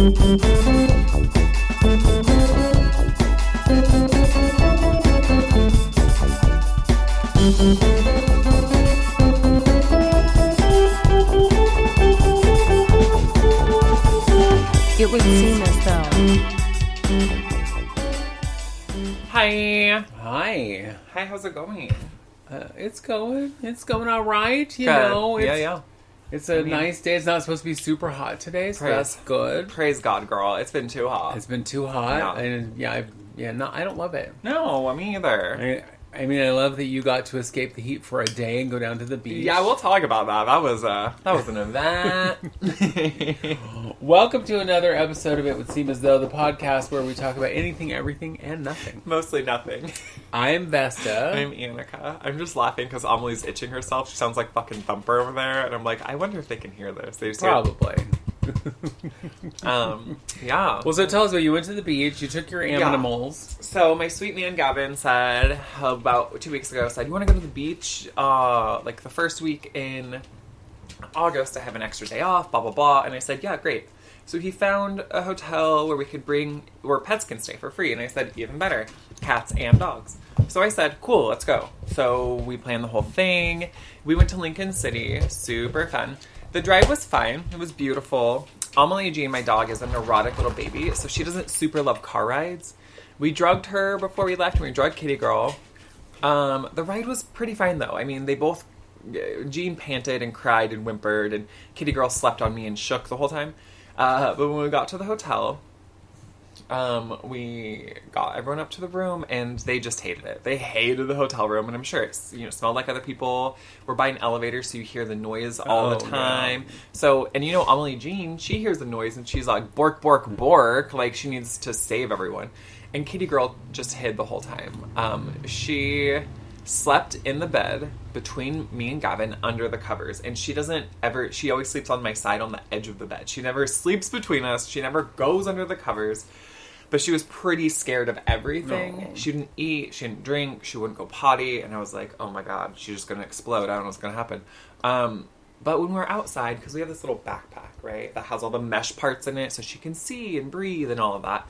It would seem as though. Hi. Hi. Hi, how's it going? It's going all right, you Good. know. Yeah. It's a nice day. It's not supposed to be super hot today, so Praise. that's good. Praise God, girl. It's been too hot. It's been too hot, Yeah. and I don't love it. No, me either. I mean, I love that you got to escape the heat for a day and go down to the beach. Yeah, we'll talk about that. That was an event. Welcome to another episode of It Would Seem As Though, the podcast where we talk about anything, everything, and nothing. Mostly nothing. I'm Vesta. I'm Annika. I'm just laughing because Amelie's itching herself. She sounds like fucking Thumper over there, and I'm like, I wonder if they can hear this. They just Probably. Yeah. Well, so tell us, you went to the beach, you took your animals. So my sweet man Gavin said about 2 weeks ago, you want to go to the beach like the first week in August? I have an extra day off, blah, blah, blah. And I said, yeah, great. So he found a hotel where where pets can stay for free. And I said, even better, cats and dogs. So I said, cool, let's go. So we planned the whole thing. We went to Lincoln City, super fun. The drive was fine. It was beautiful. Amelie Jean, my dog, is a neurotic little baby, so she doesn't super love car rides. We drugged her before we left, and we drugged Kitty Girl. The ride was pretty fine, though. I mean, Jean panted and cried and whimpered, and Kitty Girl slept on me and shook the whole time. But when we got to the hotel, we got everyone up to the room, and they just hated it. They hated the hotel room, and I'm sure it smelled like other people. We're by an elevator, so you hear the noise all the time. Yeah. So, and Amelie Jean, she hears the noise, and she's like, bork, bork, bork, like she needs to save everyone. And Kitty Girl just hid the whole time. She slept in the bed between me and Gavin under the covers, and she always sleeps on my side on the edge of the bed. She never sleeps between us. She never goes under the covers. But she was pretty scared of everything. No. She didn't eat. She didn't drink. She wouldn't go potty. And I was like, oh my God, she's just going to explode. I don't know what's going to happen. But when we're outside, because we have this little backpack, right, that has all the mesh parts in it so she can see and breathe and all of that.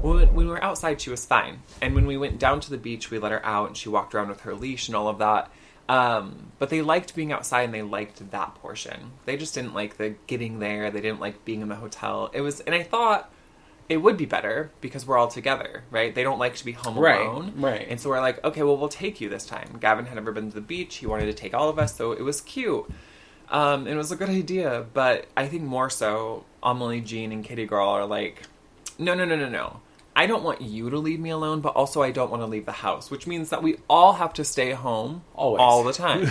When we were outside, she was fine. And when we went down to the beach, we let her out and she walked around with her leash and all of that. But they liked being outside and they liked that portion. They just didn't like the getting there. They didn't like being in the hotel. And I thought it would be better because we're all together, right? They don't like to be home alone. Right. And so we're like, okay, well, we'll take you this time. Gavin had never been to the beach. He wanted to take all of us, so it was cute. It was a good idea, but I think more so, Amelie, Jean, and Kitty Girl are like, no. I don't want you to leave me alone, but also I don't want to leave the house, which means that we all have to stay home all the time.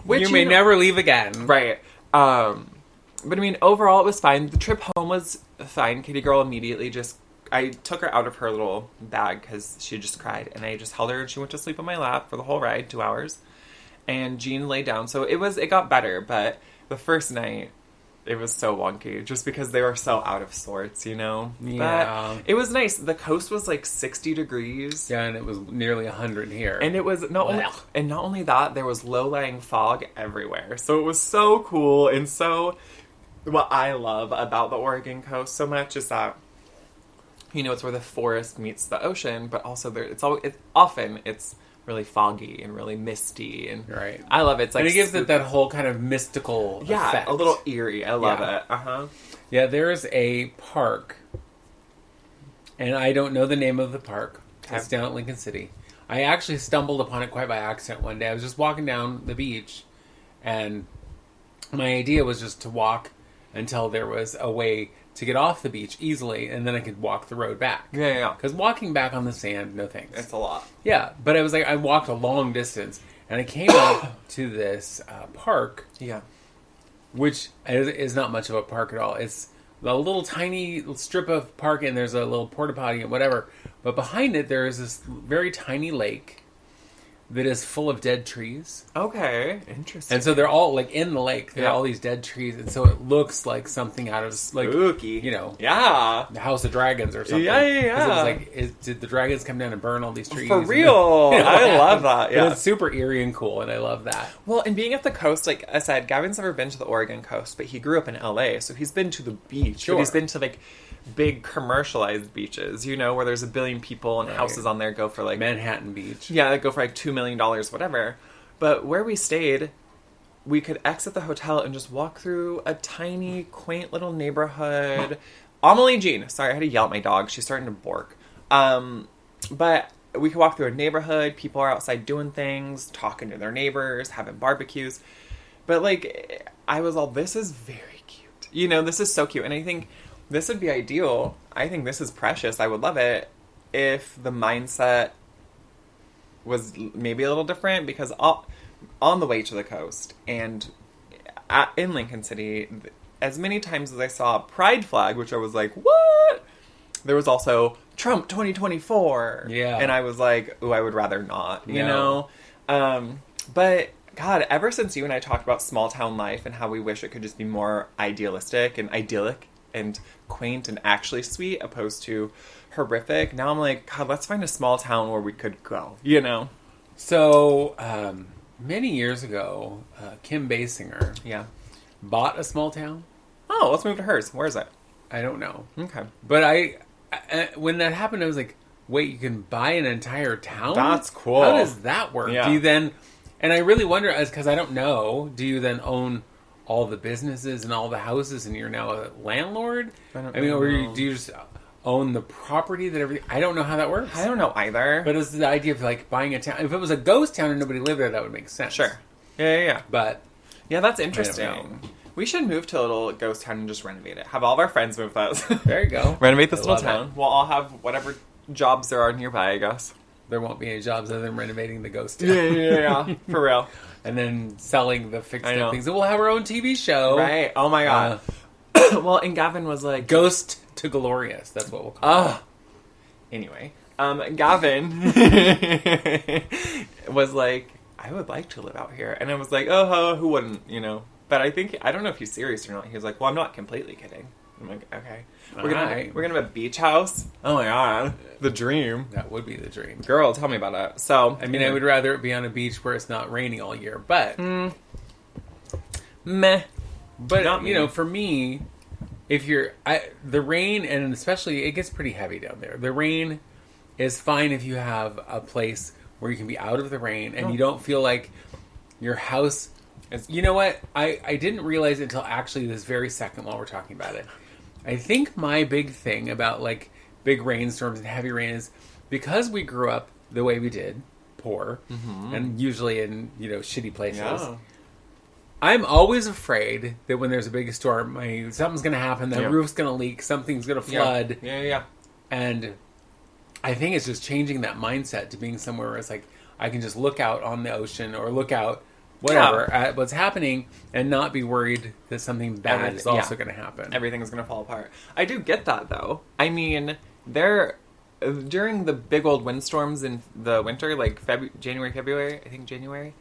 Which you may never leave again. Right. But I mean, overall, it was fine. The trip home was fine. Kitty Girl immediately I took her out of her little bag because she just cried. And I just held her and she went to sleep on my lap for the whole ride, 2 hours. And Jean lay down. So it got better. But the first night, it was so wonky just because they were so out of sorts, Yeah. But it was nice. The coast was like 60 degrees. Yeah, and it was nearly 100 here. And it was not only that, there was low-lying fog everywhere. So it was so cool. And so what I love about the Oregon coast so much is that, it's where the forest meets the ocean, but also it's often really foggy and really misty, and right. I love it. It's like, and it gives it that whole kind of mystical effect. A little eerie. I love it. Yeah, there's a park, and I don't know the name of the park. Okay. It's down at Lincoln City. I actually stumbled upon it quite by accident one day. I was just walking down the beach, and my idea was just to walk until there was a way to get off the beach easily, and then I could walk the road back. Yeah. Because walking back on the sand, no thanks. It's a lot. Yeah, but I was like, I walked a long distance, and I came up to this park. Yeah. Which is not much of a park at all. It's a little tiny strip of park, and there's a little porta potty and whatever. But behind it, there is this very tiny lake that is full of dead trees. Okay, interesting. And so they're all like in the lake. There are all these dead trees, and so it looks like something out of like spooky. You know, the House of Dragons or something. Yeah. It was like, did the dragons come down and burn all these trees? For real, I love that. Yeah, but it's super eerie and cool, and I love that. Well, and being at the coast, like I said, Gavin's never been to the Oregon coast, but he grew up in LA, so he's been to the beach. Sure. But he's been to like big commercialized beaches, you know, where there's a billion people and houses on there go for like Manhattan Beach. Yeah, they go for like $2 million, whatever. But where we stayed, we could exit the hotel and just walk through a tiny, quaint little neighborhood. Amelie Jean, sorry, I had to yell at my dog. She's starting to bark. But we could walk through a neighborhood. People are outside doing things, talking to their neighbors, having barbecues. But like, I was all, this is very cute. You know, this is so cute. And I think this would be ideal. I think this is precious. I would love it if the mindset was maybe a little different, because on the way to the coast and in Lincoln City, as many times as I saw a pride flag, which I was like, what? There was also Trump 2024. Yeah. And I was like, ooh, I would rather not, you know? But God, ever since you and I talked about small town life and how we wish it could just be more idealistic and idyllic and quaint and actually sweet opposed to horrific, now I'm like, God, let's find a small town where we could go, you know? So, many years ago, Kim Basinger bought a small town. Oh, let's move to hers. Where is it? I don't know. Okay. But I when that happened, I was like, wait, you can buy an entire town? That's cool. How does that work? Yeah. Do you then, and I really wonder, because I don't know, do you then own all the businesses and all the houses and you're now a landlord? I mean, or do you just own the property that everything? I don't know how that works. I don't know either. But it's the idea of like buying a town. If it was a ghost town and nobody lived there, that would make sense. Sure. Yeah. But yeah, that's interesting. We should move to a little ghost town and just renovate it. Have all of our friends move with us. There you go. Renovate this little town. We'll all have whatever jobs there are nearby, I guess. There won't be any jobs other than renovating the ghost town. Yeah. For real. And then selling the fixed up things. And we'll have our own TV show. Right. Oh my God. Well, and Gavin was like... Ghost to Glorious. That's what we'll call it. Anyway. Gavin was like, I would like to live out here. And I was like, oh, who wouldn't, you know? But I don't know if he's serious or not. He was like, well, I'm not completely kidding. I'm like, okay. We're gonna have a beach house? Oh my God. The dream. That would be the dream. Girl, tell me about it. So, I mean, I would rather it be on a beach where it's not raining all year, but... Meh. But, not you know, for me, if you're... the rain, and especially, it gets pretty heavy down there. The rain is fine if you have a place where you can be out of the rain and you don't feel like your house... You know what? I didn't realize it until actually this very second while we're talking about it. I think my big thing about, like, big rainstorms and heavy rain is because we grew up the way we did, poor, and usually in, you know, shitty places. Yeah. I'm always afraid that when there's a big storm, something's going to happen, the roof's going to leak, something's going to flood. Yeah. And I think it's just changing that mindset to being somewhere where it's like, I can just look out on the ocean or look out whatever at what's happening and not be worried that something bad is also going to happen. Everything's going to fall apart. I do get that, though. I mean, during the big old windstorms in the winter, like January, February, I think January,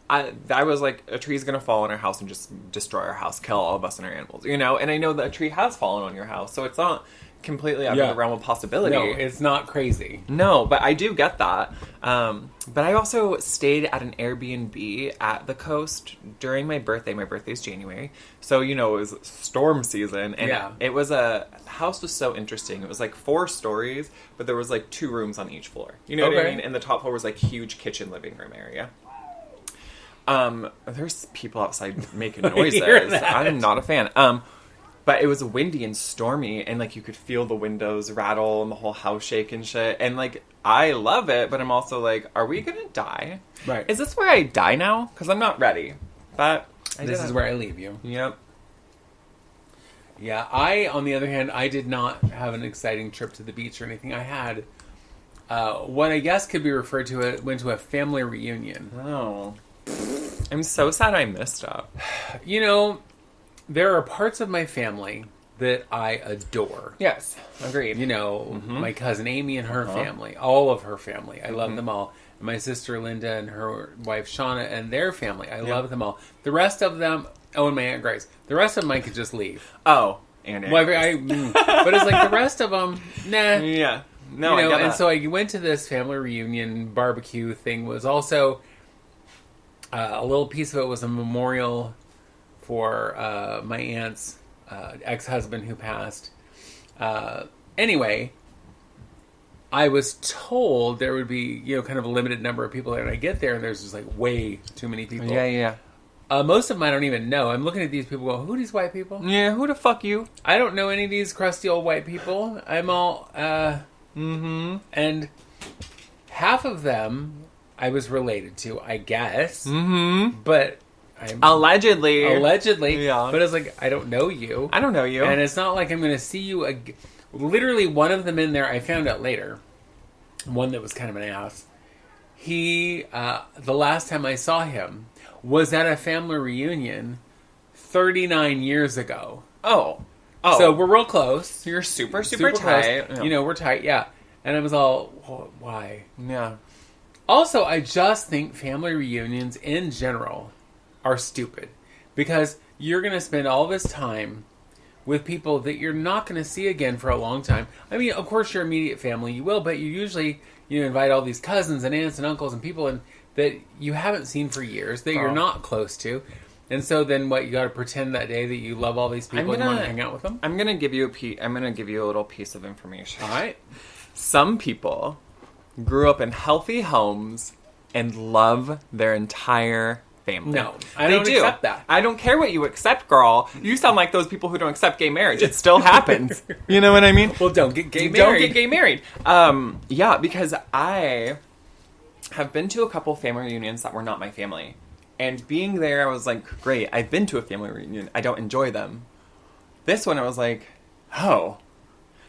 I was like, a tree's going to fall on our house and just destroy our house, kill all of us and our animals, you know? And I know that a tree has fallen on your house, so it's not completely out of the realm of possibility. No, it's not crazy. No, but I do get that. But I also stayed at an Airbnb at the coast during my birthday. My birthday's January. So, you know, it was storm season. And it was the house was so interesting. It was like 4 stories, but there was like 2 rooms on each floor. You know what I mean? And the top floor was like huge kitchen living room area. There's people outside making noises. I'm not a fan. But it was windy and stormy, and, like, you could feel the windows rattle and the whole house shake and shit. And, like, I love it, but I'm also like, are we gonna die? Right. Is this where I die now? Because I'm not ready. But this is where I leave you. Yep. Yeah, on the other hand, I did not have an exciting trip to the beach or anything. I had what I guess could be referred to went to a family reunion. Oh. I'm so sad I missed up. You know... There are parts of my family that I adore. Yes, agreed. You know, my cousin Amy and her family, all of her family. I love them all. my sister Linda and her wife Shauna and their family. I love them all. The rest of them, and my Aunt Grace. The rest of them I could just leave. Oh, and but it's like the rest of them, nah. Yeah. No, you know, I get that. And so I went to this family reunion barbecue thing. Was also a little piece of it was a memorial for my aunt's ex-husband who passed. Anyway, I was told there would be, you know, kind of a limited number of people there, and I get there and there's just like way too many people. Yeah. Most of them I don't even know. I'm looking at these people going, who are these white people? Yeah, who the fuck you? I don't know any of these crusty old white people. I'm all, and half of them I was related to, I guess. But Allegedly. Yeah. But it's like, I don't know you. I don't know you. And it's not like I'm going to see you again. Literally, one of them in there, I found out later, one that was kind of an ass. He, the last time I saw him, was at a family reunion 39 years ago. Oh. So we're real close. You're super tight. Yeah. You know, we're tight, yeah. And I was all, why? Yeah. Also, I just think family reunions in general are stupid. Because you're going to spend all this time with people that you're not going to see again for a long time. I mean, of course, your immediate family you will, but you usually invite all these cousins and aunts and uncles and people that you haven't seen for years, that you're not close to. And so then what, you got to pretend that day that you love all these people and want to hang out with them? I'm going to give you a little piece of information. All right. Some people grew up in healthy homes and love their entire family. No, I don't accept that. I don't care what you accept, girl. You sound like those people who don't accept gay marriage. It still happens. You know what I mean? Well, don't get gay married. Don't get gay married. Yeah, because I have been to a couple family reunions that were not my family. And being there, I was like, great, I've been to a family reunion. I don't enjoy them. This one, I was like, oh,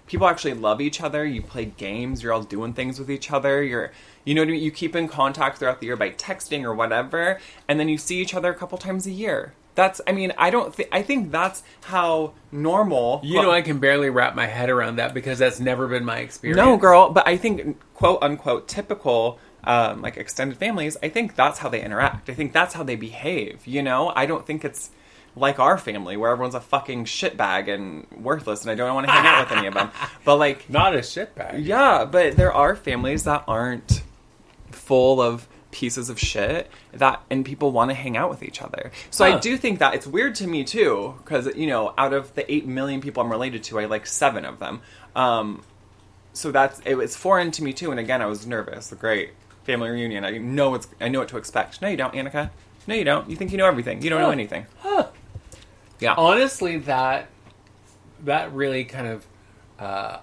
people actually love each other. You play games. You're all doing things with each other. You know what I mean? You keep in contact throughout the year by texting or whatever. And then you see each other a couple times a year. I think that's how normal. I can barely wrap my head around that because that's never been my experience. No, girl, but I think, quote unquote, typical, like extended families, I think that's how they interact. I think that's how they behave, I don't think it's like our family where everyone's a fucking shitbag and worthless and I don't want to hang out with any of them. But like... Not a shitbag. Yeah, but there are families that aren't full of pieces of shit and people want to hang out with each other. So I do think that it's weird to me too, because, out of the 8 million people I'm related to, I like 7 of them. So it was foreign to me too. And again, I was nervous. Great. Family reunion. I know what to expect. No, you don't, Annika. No, you don't. You think you know everything. You don't know anything. Yeah. Honestly, that really kind of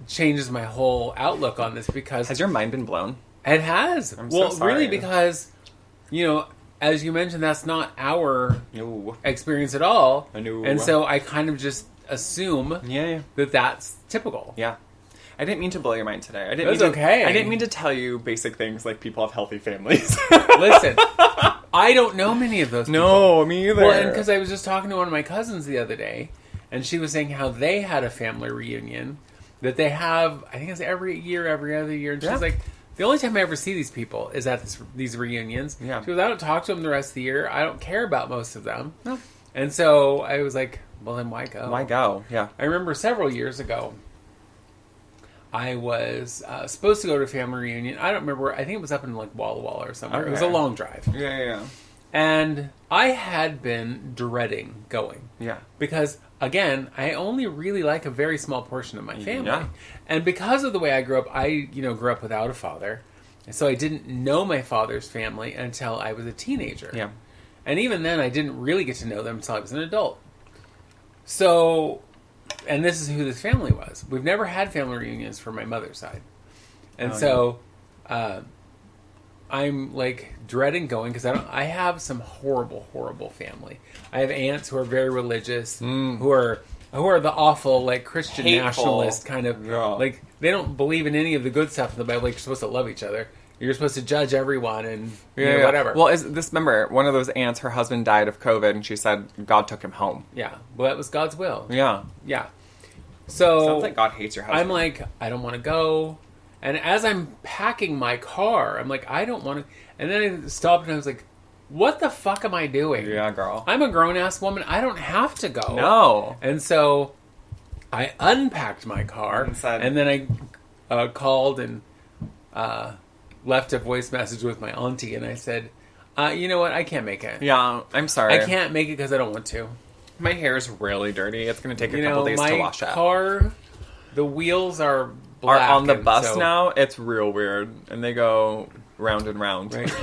changes my whole outlook on this because... Has your mind been blown? It has. I'm so sorry. Really, because, as you mentioned, that's not our experience at all. I know. And so I kind of just assume that that's typical. Yeah. I didn't mean to blow your mind today. I didn't mean to tell you basic things like people have healthy families. Listen, I don't know many of those people. No, me either. Well, and because I was just talking to one of my cousins the other day, and she was saying how they had a family reunion that they have, I think it's every other year. And she was like, the only time I ever see these people is at these reunions. Yeah. She goes, I don't talk to them the rest of the year. I don't care about most of them. No. And so I was like, well, then why go? Why go? Yeah. I remember several years ago, I was supposed to go to a family reunion. I don't remember. I think it was up in like Walla Walla or somewhere. Okay. It was a long drive. Yeah. And I had been dreading going. Yeah. Because, again, I only really like a very small portion of my family. Yeah. And because of the way I grew up, I grew up without a father. And so I didn't know my father's family until I was a teenager. Yeah. And even then, I didn't really get to know them until I was an adult. So... And this is who this family was. We've never had family reunions for my mother's side. And I'm like dreading going because I have some horrible, horrible family. I have aunts who are very religious, who are the awful, like, Christian nationalist kind of, like, they don't believe in any of the good stuff in the Bible. Like, you're supposed to love each other. You're supposed to judge everyone and whatever. Well, remember, one of those aunts, her husband died of COVID, and she said God took him home. Yeah. Well, that was God's will. Yeah. Yeah. So... Sounds like God hates your husband. I'm like, I don't want to go. And as I'm packing my car, I'm like, I don't want to. And then I stopped and I was like, what the fuck am I doing? Yeah, girl. I'm a grown-ass woman. I don't have to go. No. And so I unpacked my car. And then I called and left a voice message with my auntie. And I said, you know what? I can't make it. Yeah, I'm sorry. I can't make it because I don't want to. My hair is really dirty. It's going to take a couple days to wash my out. car, the wheels are black. Are on the bus now. It's real weird. And they go round and round. Right.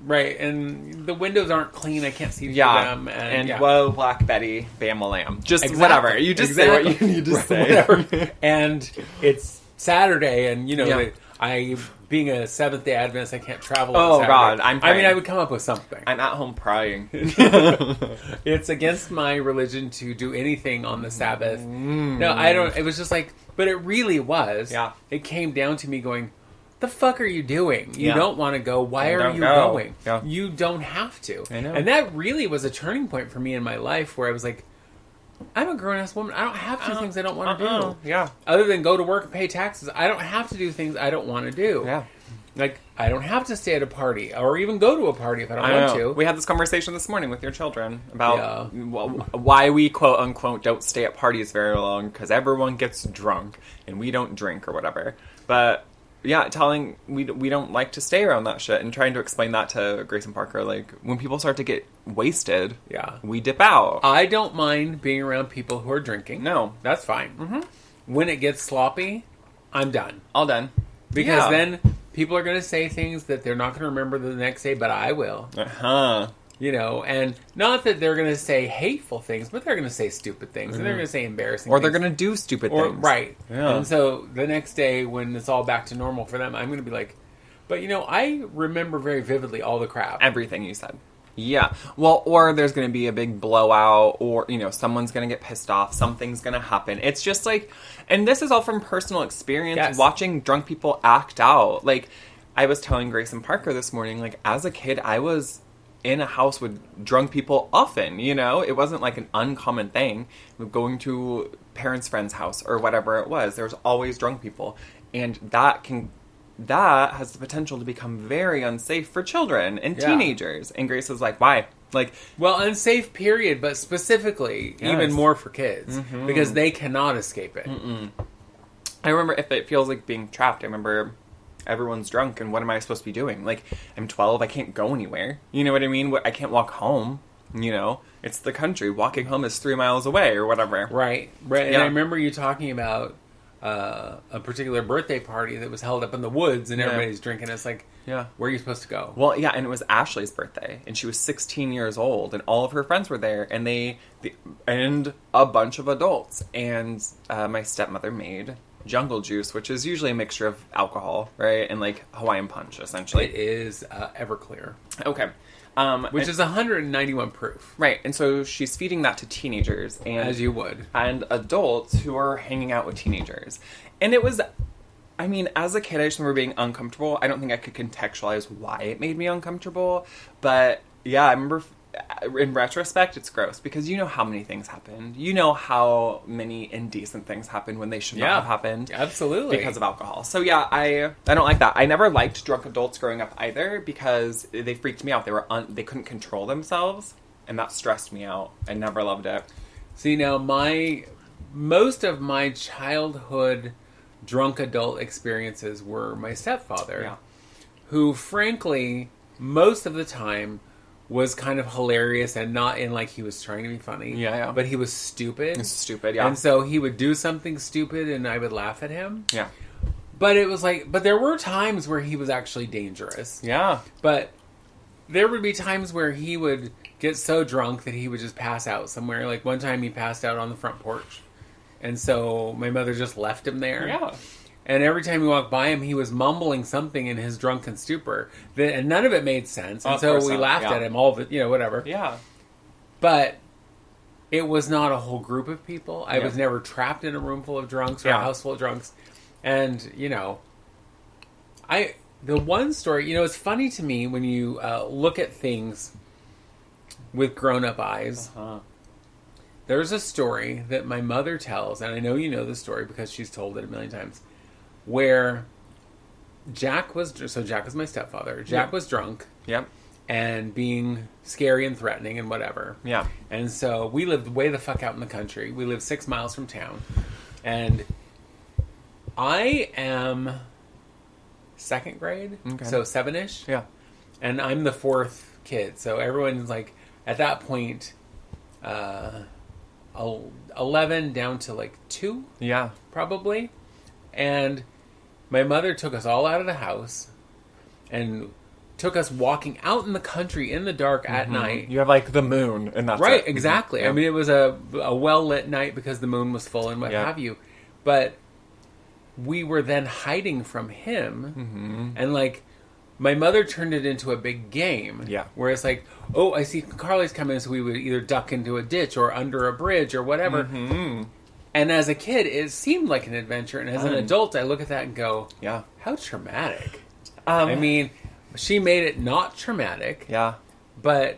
Right. And the windows aren't clean. I can't see through them. And whoa, Black Betty, bam a lamb. Just whatever. You just say what you need to say. Whatever. And it's Saturday, and I, being a Seventh-day Adventist, I can't travel on Saturday. God, I'm praying. I would come up with something. I'm at home praying. It's against my religion to do anything on the Sabbath. No, I don't. It was just like, but it really was. Yeah. It came down to me going, the fuck are you doing? You don't want to go. Why are you go. going? Yeah. You don't have to. I know. And that really was a turning point for me in my life where I was like, I'm a grown-ass woman. I don't have to do things I don't want to do. Yeah. Other than go to work and pay taxes, I don't have to do things I don't want to do. Yeah. Like, I don't have to stay at a party or even go to a party if I don't want to. We had this conversation this morning with your children about why we, quote-unquote, don't stay at parties very long because everyone gets drunk and we don't drink or whatever. But... yeah, we don't like to stay around that shit, and trying to explain that to Grace and Parker, like, when people start to get wasted, we dip out. I don't mind being around people who are drinking. No. That's fine. Mm-hmm. When it gets sloppy, I'm done. All done. Because then people are going to say things that they're not going to remember the next day, but I will. Uh-huh. And not that they're going to say hateful things, but they're going to say stupid things, and they're going to say embarrassing things. Or they're going to do stupid things. Right. Yeah. And so the next day, when it's all back to normal for them, I'm going to be like, but I remember very vividly all the crap. Everything you said. Yeah. Well, or there's going to be a big blowout, or, someone's going to get pissed off, something's going to happen. It's just like, and this is all from personal experience, watching drunk people act out. Like, I was telling Grace and Parker this morning, like, as a kid, I was in a house with drunk people often, it wasn't like an uncommon thing. Going to parents' friends' house or whatever it was, there was always drunk people, and that has the potential to become very unsafe for children and teenagers. And Grace is like, why? Like, well, unsafe period, but specifically even more for kids because they cannot escape it. I remember if it feels like being trapped. I remember everyone's drunk, and what am I supposed to be doing? Like, I'm 12, I can't go anywhere. You know what I mean? I can't walk home, It's the country. Walking home is 3 miles away or whatever. Right. And I remember you talking about a particular birthday party that was held up in the woods, and everybody's drinking. It's like, where are you supposed to go? Well, and it was Ashley's birthday, and she was 16 years old, and all of her friends were there, and and a bunch of adults, and my stepmother made jungle juice, which is usually a mixture of alcohol, right? And like Hawaiian punch, essentially. It is Everclear. Okay. Which is 191 proof. Right. And so she's feeding that to teenagers. As you would. And adults who are hanging out with teenagers. And it was, as a kid, I just remember being uncomfortable. I don't think I could contextualize why it made me uncomfortable. But yeah, I remember in retrospect, it's gross because you know how many things happened. You know how many indecent things happened when they should not have happened. Absolutely. Because of alcohol. So yeah, I don't like that. I never liked drunk adults growing up either because they freaked me out. They couldn't control themselves, and that stressed me out. I never loved it. See, now most of my childhood drunk adult experiences were my stepfather, who frankly most of the time was kind of hilarious and not in like he was trying to be funny. Yeah. But he was stupid. And so he would do something stupid and I would laugh at him. Yeah. But it was like, but there were times where he was actually dangerous. Yeah. But there would be times where he would get so drunk that he would just pass out somewhere. Like one time he passed out on the front porch. And so my mother just left him there. Yeah. And every time we walked by him, he was mumbling something in his drunken stupor. And none of it made sense. And so we laughed at him, all of it, whatever. Yeah. But it was not a whole group of people. I was never trapped in a room full of drunks or a house full of drunks. And, the one story, it's funny to me when you look at things with grown-up eyes. Uh-huh. There's a story that my mother tells, and I know you know the story because she's told it a million times, where Jack was my stepfather. Jack was drunk. Yep. And being scary and threatening and whatever. Yeah. And so we lived way the fuck out in the country. We lived 6 miles from town. And I am second grade, so 7-ish. Yeah. And I'm the fourth kid. So everyone's like, at that point, 11 down to like 2. Yeah. Probably. And my mother took us all out of the house and took us walking out in the country in the dark at night. You have like the moon, and that's right, it. exactly. Yeah. I mean, it was a well-lit night because the moon was full and what have you. But we were then hiding from him, and like my mother turned it into a big game. Yeah. Where it's like, oh, I see Carly's coming, so we would either duck into a ditch or under a bridge or whatever. And as a kid, it seemed like an adventure, and as an adult, I look at that and go, yeah, how traumatic. I mean, she made it not traumatic. Yeah. But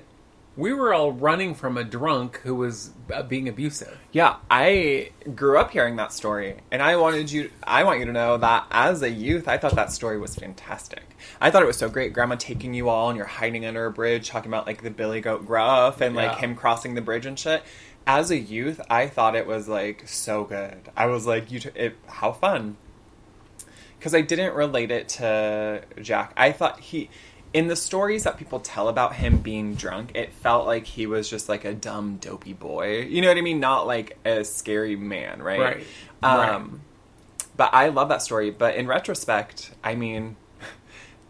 we were all running from a drunk who was being abusive. Yeah, I grew up hearing that story, and I want you to know that as a youth, I thought that story was fantastic. I thought it was so great. Grandma taking you all, and you're hiding under a bridge, talking about like the Billy Goat Gruff and like him crossing the bridge and shit. As a youth, I thought it was like so good. I was like, how fun. Because I didn't relate it to Jack. I thought in the stories that people tell about him being drunk, it felt like he was just like a dumb, dopey boy. You know what I mean? Not like a scary man, right? Right. But I love that story. But in retrospect, I mean,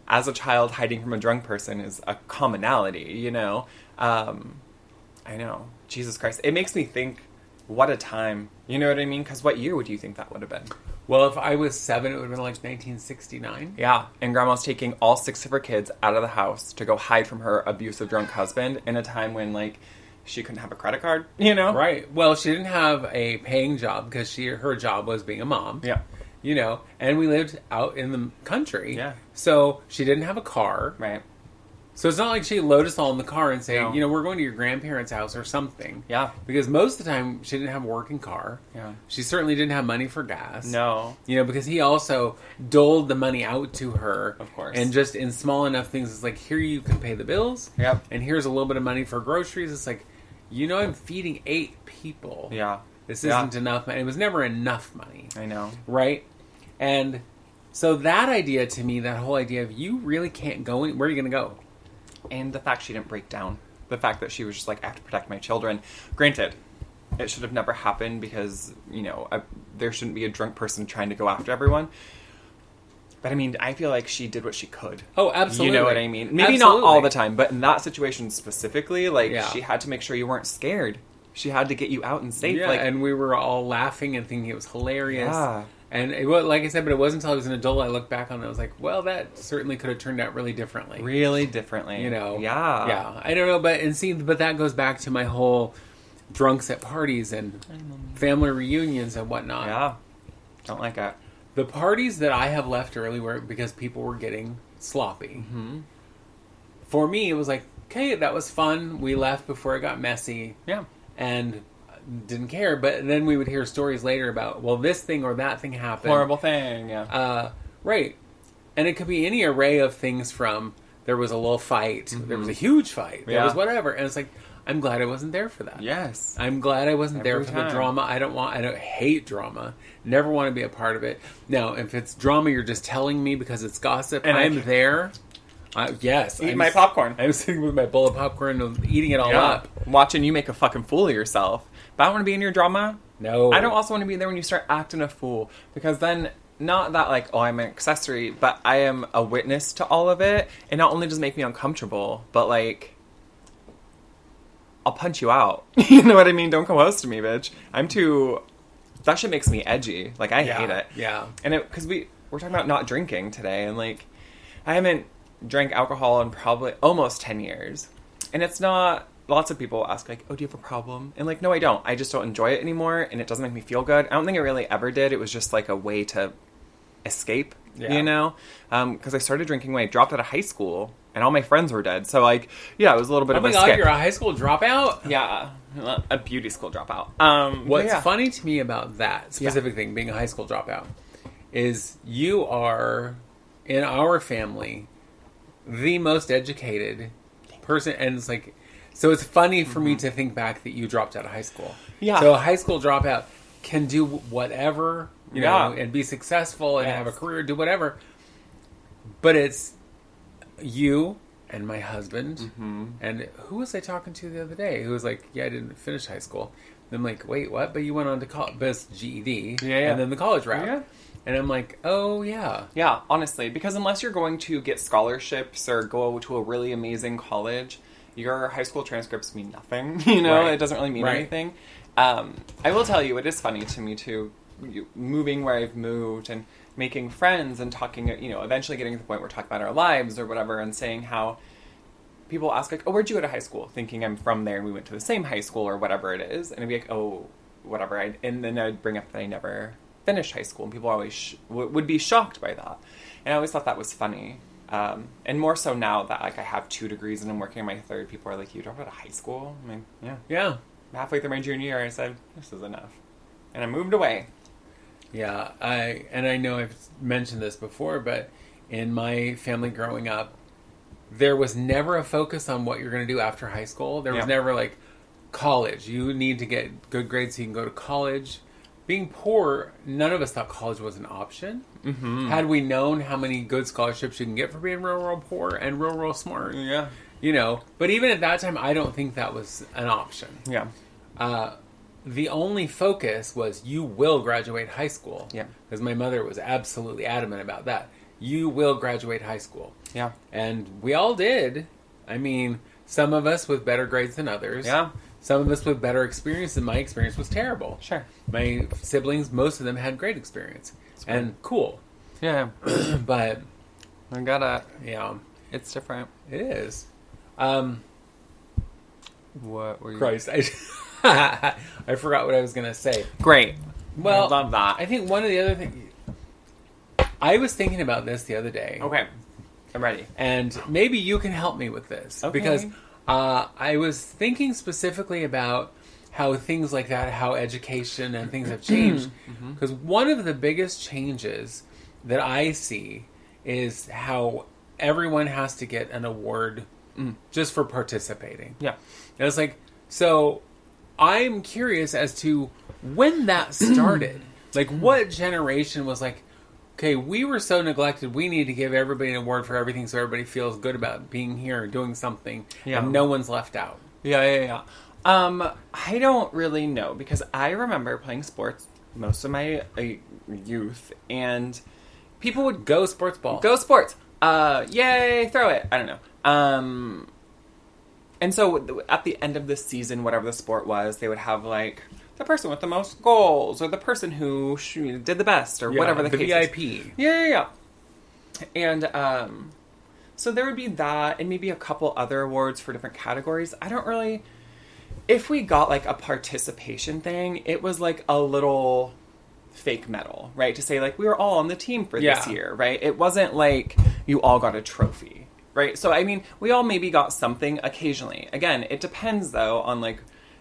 as a child, hiding from a drunk person is a commonality, you know? I know. Jesus Christ. It makes me think, what a time. You know what I mean? Because what year would you think that would have been? Well, if I was 7, it would have been like 1969. Yeah, and Grandma's taking all 6 of her kids out of the house to go hide from her abusive drunk husband in a time when, like, she couldn't have a credit card, you know? Right. Well, she didn't have a paying job because her job was being a mom. Yeah. You know, and we lived out in the country. Yeah. So she didn't have a car. Right. So it's not like she'd load us all in the car and say, No. you know, we're going to your grandparents' house or something. Yeah. Because most of the time, she didn't have a working car. Yeah. She certainly didn't have money for gas. No. You know, because he also doled the money out to her. Of course. And just in small enough things, it's like, here you can pay the bills. Yep. And here's a little bit of money for groceries. It's like, you know, I'm feeding 8 people. Yeah. This isn't enough money. It was never enough money. I know. Right? And so that idea to me, that whole idea of you really can't go where are you going to go? And the fact she didn't break down. The fact that she was just like, I have to protect my children. Granted, it should have never happened because, you know, there shouldn't be a drunk person trying to go after everyone. But I mean, I feel like she did what she could. Oh, absolutely. You know what I mean? Maybe absolutely. not all the time, but in that situation specifically, like, Yeah. she had to make sure you weren't scared. She had to get you out and safe. Yeah, like, and we were all laughing and thinking it was hilarious. Yeah. And it was, like I said, but it wasn't until I was an adult I looked back on it. I was like, well, that certainly could have turned out really differently. really differently. You know? Yeah. Yeah. I don't know, but that goes back to my whole drunks at parties and family reunions and whatnot. Yeah. Don't like it. The parties that I have left early were because people were getting sloppy. Mm-hmm. For me, it was like, okay, that was fun. We left before it got messy. Yeah. And didn't care. But then we would hear stories later about, well, this thing or that thing happened. Horrible thing, yeah. Right. And it could be any array of things from there was a little fight, there was a huge fight, there was whatever. And it's like, I'm glad I wasn't there for that. Yes. I'm glad I wasn't there for Every the time. drama. I don't hate drama. Never want to be a part of it. Now, if it's drama you're just telling me because it's gossip, and I'm there. Yes. Eat my popcorn. I'm sitting with my bowl of popcorn and eating it all up. Watching you make a fucking fool of yourself. But I don't want to be in your drama. No. I don't also want to be there when you start acting a fool. Because then, not that like, oh, I'm an accessory, but I am a witness to all of it. And not only does it make me uncomfortable, but like, I'll punch you out. You know what I mean? Don't come close to me, bitch. That shit makes me edgy. Like, I hate it. Yeah. And because we're talking about not drinking today. And like, I haven't drank alcohol in probably almost 10 years. And it's not... Lots of people ask, like, oh, do you have a problem? And, like, no, I don't. I just don't enjoy it anymore, and it doesn't make me feel good. I don't think it really ever did. It was just, like, a way to escape, you know? Because I started drinking when I dropped out of high school, and all my friends were dead. So, like, yeah, it was a little bit of a God, skip. you're a high school dropout? Yeah, a beauty school dropout. What's funny to me about that specific thing, being a high school dropout, is you are in our family, the most educated person, and it's like, so it's funny for me to think back that you dropped out of high school. Yeah. So a high school dropout can do whatever, you know, and be successful and have a career, do whatever. But it's you and my husband, and who was I talking to the other day? Who was like, "Yeah, I didn't finish high school." And I'm like, "Wait, what?" But you went on to college, but it's GED, and then the college route. Yeah. And I'm like, "Oh yeah, yeah." Honestly, because unless you're going to get scholarships or go to a really amazing college, your high school transcripts mean nothing. You know, it doesn't really mean anything. I will tell you, it is funny to me too, moving where I've moved and making friends and talking, you know, eventually getting to the point where we're talking about our lives or whatever, and saying how people ask, like, "Oh, where'd you go to high school?" Thinking I'm from there and we went to the same high school or whatever it is. And I'd be like, "Oh, whatever." And then I'd bring up that I never finished high school, and people always would be shocked by that. And I always thought that was funny. And more so now that, like, I have 2 degrees and I'm working on my 3rd, people are like, "You dropped out of high school?" I'm like, yeah. Halfway through my junior year, I said, "This is enough." And I moved away. Yeah, I know I've mentioned this before, but in my family growing up, there was never a focus on what you're going to do after high school. There was never like college. You need to get good grades so you can go to college. Being poor, none of us thought college was an option. Had we known how many good scholarships you can get for being real poor and real smart, you know. But even at that time, I don't think that was an option. Yeah. The only focus was you will graduate high school. Yeah. Because my mother was absolutely adamant about that. You will graduate high school. Yeah. And we all did. I mean, some of us with better grades than others. Yeah. Some of us with better experience, and my experience was terrible. Sure. My siblings, most of them had great experience. And cool. Yeah. But I gotta... Yeah. It's different. It is. What were you... Christ. I forgot what I was going to say. Great. Well, I love that. I think one of the other things... I was thinking about this the other day. Okay. I'm ready. And maybe you can help me with this. Okay. Because I was thinking specifically about how things like that, how education and things have changed. Because one of the biggest changes that I see is how everyone has to get an award just for participating. Yeah. And it's like, so I'm curious as to when that started. Like, what generation was like, okay, we were so neglected, we need to give everybody an award for everything so everybody feels good about being here, doing something, and no one's left out. Yeah. I don't really know, because I remember playing sports most of my youth, and people would go sports ball. Go sports. Yay, throw it. I don't know. And so at the end of the season, whatever the sport was, they would have like the person with the most goals, or the person who did the best, or whatever the case VIP. is. Yeah. And so there would be that, and maybe a couple other awards for different categories. I don't really... If we got like a participation thing, it was like a little fake medal, right? To say like we were all on the team for this year, right? It wasn't like you all got a trophy, right? So I mean, we all maybe got something occasionally. Again, it depends though on like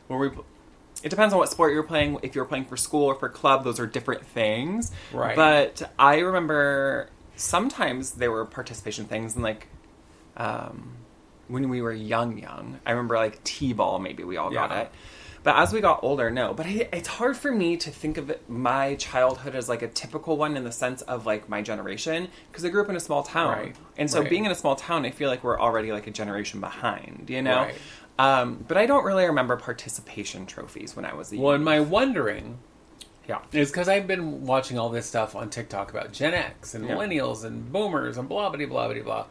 it depends on what sport you're playing. If you're playing for school or for club, those are different things, right? But I remember sometimes there were participation things, and like when we were young, I remember like T-ball, maybe we all got it. But as we got older, no. But it's hard for me to think of my childhood as like a typical one in the sense of like my generation, because I grew up in a small town. Right. And so being in a small town, I feel like we're already like a generation behind, you know? Right. But I don't really remember participation trophies when I was a youth. Well, and my wondering is because I've been watching all this stuff on TikTok about Gen X and millennials and boomers and blah, blah, blah, blah, blah.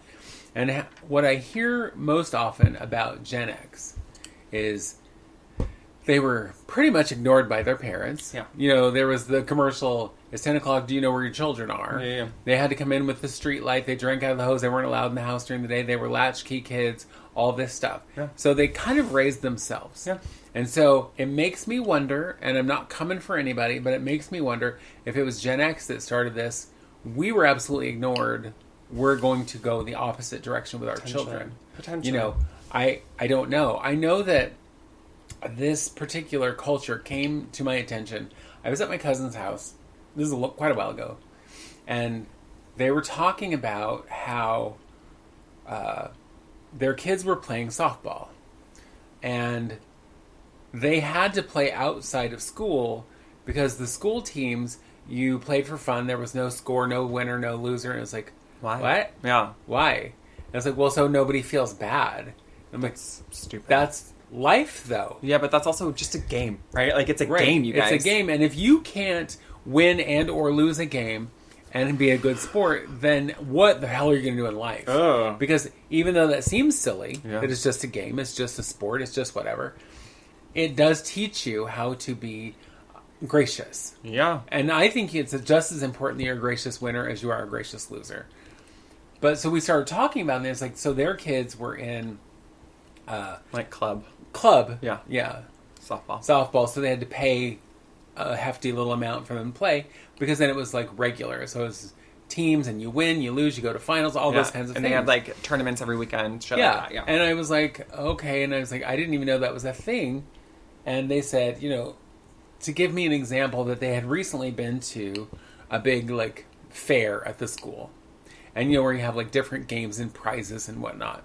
And what I hear most often about Gen X is they were pretty much ignored by their parents. Yeah. You know, there was the commercial, it's 10 o'clock, do you know where your children are? Yeah. They had to come in with the street light, they drank out of the hose, they weren't allowed in the house during the day, they were latchkey kids, all this stuff. Yeah. So they kind of raised themselves. Yeah. And so it makes me wonder, and I'm not coming for anybody, but it makes me wonder if it was Gen X that started this, we were absolutely ignored. We're going to go the opposite direction with our children. Potentially. You know, I don't know. I know that this particular culture came to my attention. I was at my cousin's house. This is quite a while ago. And they were talking about how their kids were playing softball. And they had to play outside of school because the school teams, you played for fun. There was no score, no winner, no loser. And it was like, Why? What? Yeah. Why? And it's like, well, so nobody feels bad. And I'm like, stupid. That's life, though. Yeah, but that's also just a game, right? Like, it's a game, you guys. It's a game. And if you can't win and or lose a game and be a good sport, then what the hell are you going to do in life? Because even though that seems silly, that it's just a game, it's just a sport, it's just whatever, it does teach you how to be gracious. Yeah. And I think it's just as important that you're a gracious winner as you are a gracious loser. But so we started talking about this, like, so their kids were in... like club. Yeah. Softball. So they had to pay a hefty little amount for them to play, because then it was like regular. So it was teams, and you win, you lose, you go to finals, all those kinds of things. And they had like tournaments every weekend. Shit like that. Yeah. And I was like, okay. And I was like, I didn't even know that was a thing. And they said, to give me an example, that they had recently been to a big like fair at the school, and where you have like different games and prizes and whatnot,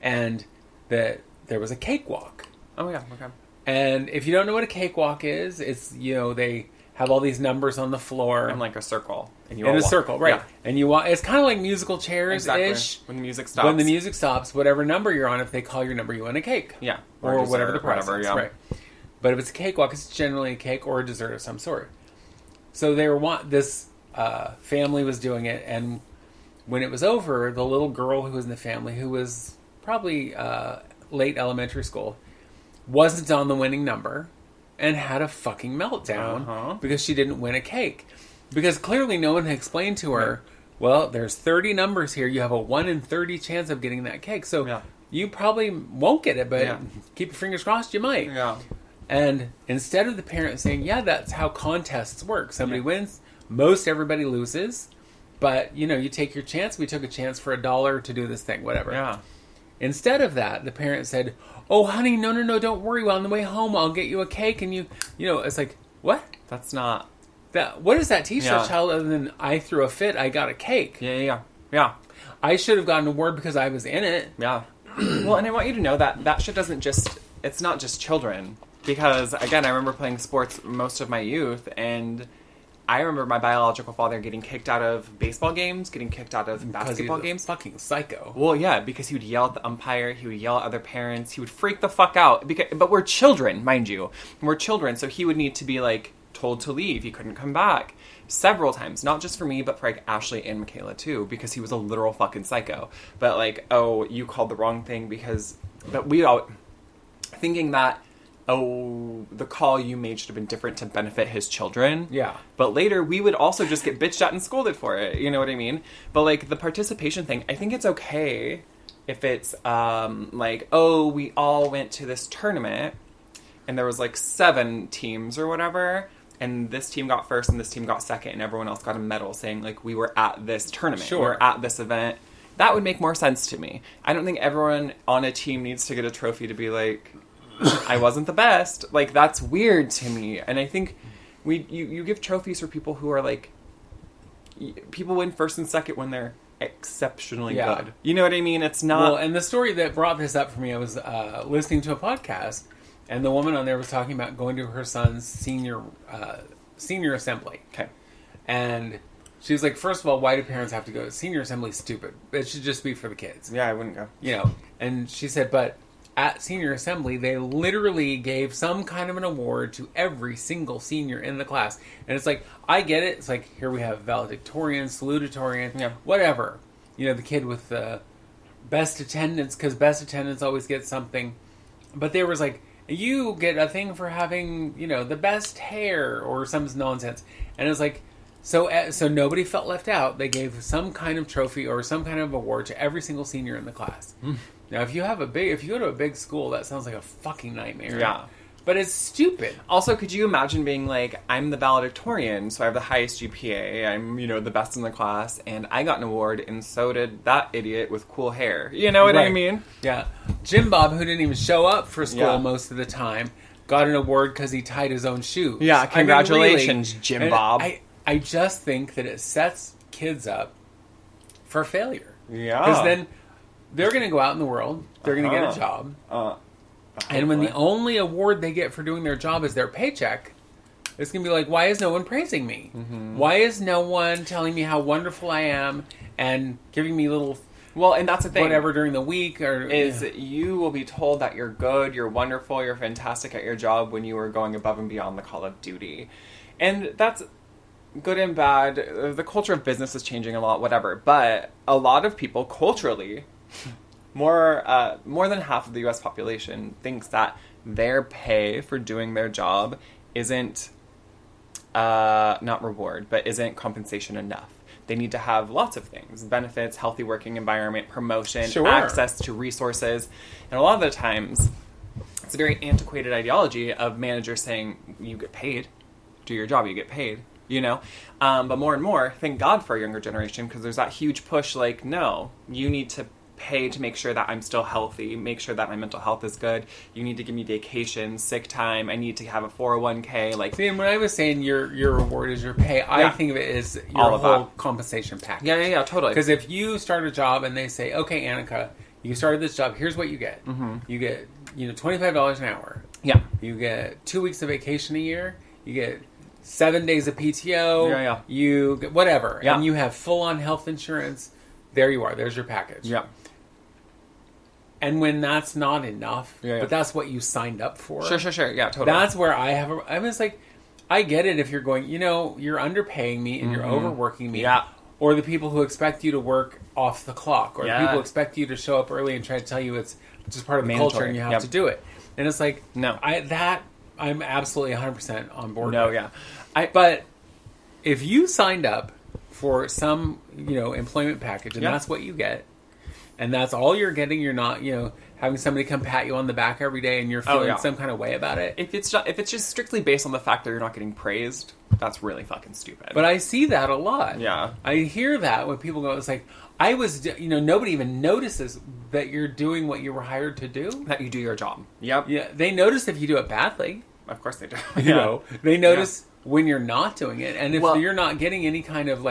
and that there was a cakewalk. Oh yeah, okay. And if you don't know what a cakewalk is, it's they have all these numbers on the floor and like a circle, and a circle, right? Yeah. And you walk. It's kind of like musical chairs ish. When the music stops. When the music stops, whatever number you're on, if they call your number, you win a cake. Yeah, or dessert, whatever the price is. Yeah. Right. But if it's a cakewalk, it's generally a cake or a dessert of some sort. So this family was doing it, and when it was over, the little girl who was in the family, who was probably late elementary school, wasn't on the winning number and had a fucking meltdown because she didn't win a cake. Because clearly no one had explained to her, well, there's 30 numbers here. You have a 1 in 30 chance of getting that cake. So you probably won't get it, but keep your fingers crossed, you might. Yeah. And instead of the parent saying, yeah, that's how contests work. Somebody wins, most everybody loses. But, you take your chance. We took a chance for $1 to do this thing, whatever. Yeah. Instead of that, the parent said, oh, honey, no, don't worry. Well, on the way home, I'll get you a cake. And it's like, what? That's not... What does that teach that child other than I threw a fit, I got a cake? Yeah. I should have gotten an award because I was in it. Yeah. Well, and I want you to know that shit doesn't just... It's not just children. Because, again, I remember playing sports most of my youth, and I remember my biological father getting kicked out of baseball games, getting kicked out of basketball games. Fucking psycho. Well, yeah, because he would yell at the umpire, he would yell at other parents, he would freak the fuck out. But we're children, mind you. We're children, so he would need to be, like, told to leave. He couldn't come back. Several times. Not just for me, but for, like, Ashley and Michaela, too, because he was a literal fucking psycho. But, like, oh, you called the wrong thing because... But we all... Thinking that... oh, the call you made should have been different to benefit his children. Yeah. But later, we would also just get bitched at and scolded for it. You know what I mean? But, like, the participation thing, I think it's okay if it's, like, oh, we all went to this tournament, and there was, like, 7 teams or whatever, and this team got first and this team got second, and everyone else got a medal saying, like, we were at this tournament. Sure. We were at this event. That would make more sense to me. I don't think everyone on a team needs to get a trophy to be like... I wasn't the best. Like, that's weird to me. And I think you give trophies for people who are, like... People win first and second when they're exceptionally good. You know what I mean? It's not... Well, and the story that brought this up for me, I was listening to a podcast, and the woman on there was talking about going to her son's senior assembly. Okay. And she was like, first of all, why do parents have to go? Senior assembly's stupid. It should just be for the kids. Yeah, I wouldn't go. And she said, but... at senior assembly, they literally gave some kind of an award to every single senior in the class. And it's like, I get it. It's like, here we have valedictorian, salutatorian, whatever. The kid with the best attendance, because best attendance always gets something. But there was like, you get a thing for having, the best hair or some nonsense. And it was like, so nobody felt left out. They gave some kind of trophy or some kind of award to every single senior in the class. Now, if you go to a big school, that sounds like a fucking nightmare. Yeah. But it's stupid. Also, could you imagine being like, I'm the valedictorian, so I have the highest GPA, I'm, the best in the class, and I got an award, and so did that idiot with cool hair. You know what I mean? Yeah. Jim Bob, who didn't even show up for school most of the time, got an award because he tied his own shoes. Yeah, congratulations, Jim Bob. I just think that it sets kids up for failure. Yeah. Because then they're going to go out in the world, they're going to get a job, and when the only award they get for doing their job is their paycheck, it's going to be like, why is no one praising me? Mm-hmm. Why is no one telling me how wonderful I am and giving me little... Well, and that's the thing. Whatever during the week you will be told that you're good, you're wonderful, you're fantastic at your job when you are going above and beyond the call of duty. And that's good and bad. The culture of business is changing a lot, whatever. But a lot of people culturally, more than half of the U.S. population thinks that their pay for doing their job isn't not reward, but isn't compensation enough. They need to have lots of things: benefits, healthy working environment, promotion, access to resources. And a lot of the times, it's a very antiquated ideology of managers saying, you get paid. Do your job, you get paid. You know? But more and more, thank God for a younger generation, because there's that huge push like, no, you need to pay to make sure that I'm still healthy, make sure that my mental health is good. You need to give me vacation, sick time. I need to have a 401k. Like, see, and when I was saying your reward is your pay, I think of it as your whole compensation package. Yeah, totally. Because if you start a job and they say, okay, Annika, you started this job, here's what you get. Mm-hmm. You get, $25 an hour. Yeah. You get 2 weeks of vacation a year. You get 7 days of PTO. Yeah. You get whatever. Yeah. And you have full-on health insurance. There you are. There's your package. Yeah. And when that's not enough, but that's what you signed up for. Sure. Yeah, totally. That's where I was like, I get it if you're going, you're underpaying me and you're overworking me. Yeah. Or the people who expect you to work off the clock. Or the people who expect you to show up early and try to tell you it's just part of the culture and you have to do it. And it's like, no. I'm absolutely 100% on board with. Yeah. But if you signed up for some, employment package and that's what you get, and that's all you're getting, you're not, having somebody come pat you on the back every day and you're feeling some kind of way about it. If it's just strictly based on the fact that you're not getting praised, that's really fucking stupid. But I see that a lot. Yeah. I hear that when people go, it's like, nobody even notices that you're doing what you were hired to do. That you do your job. Yep. Yeah. They notice if you do it badly. Of course they do. They notice when you're not doing it. And if you're not getting any kind of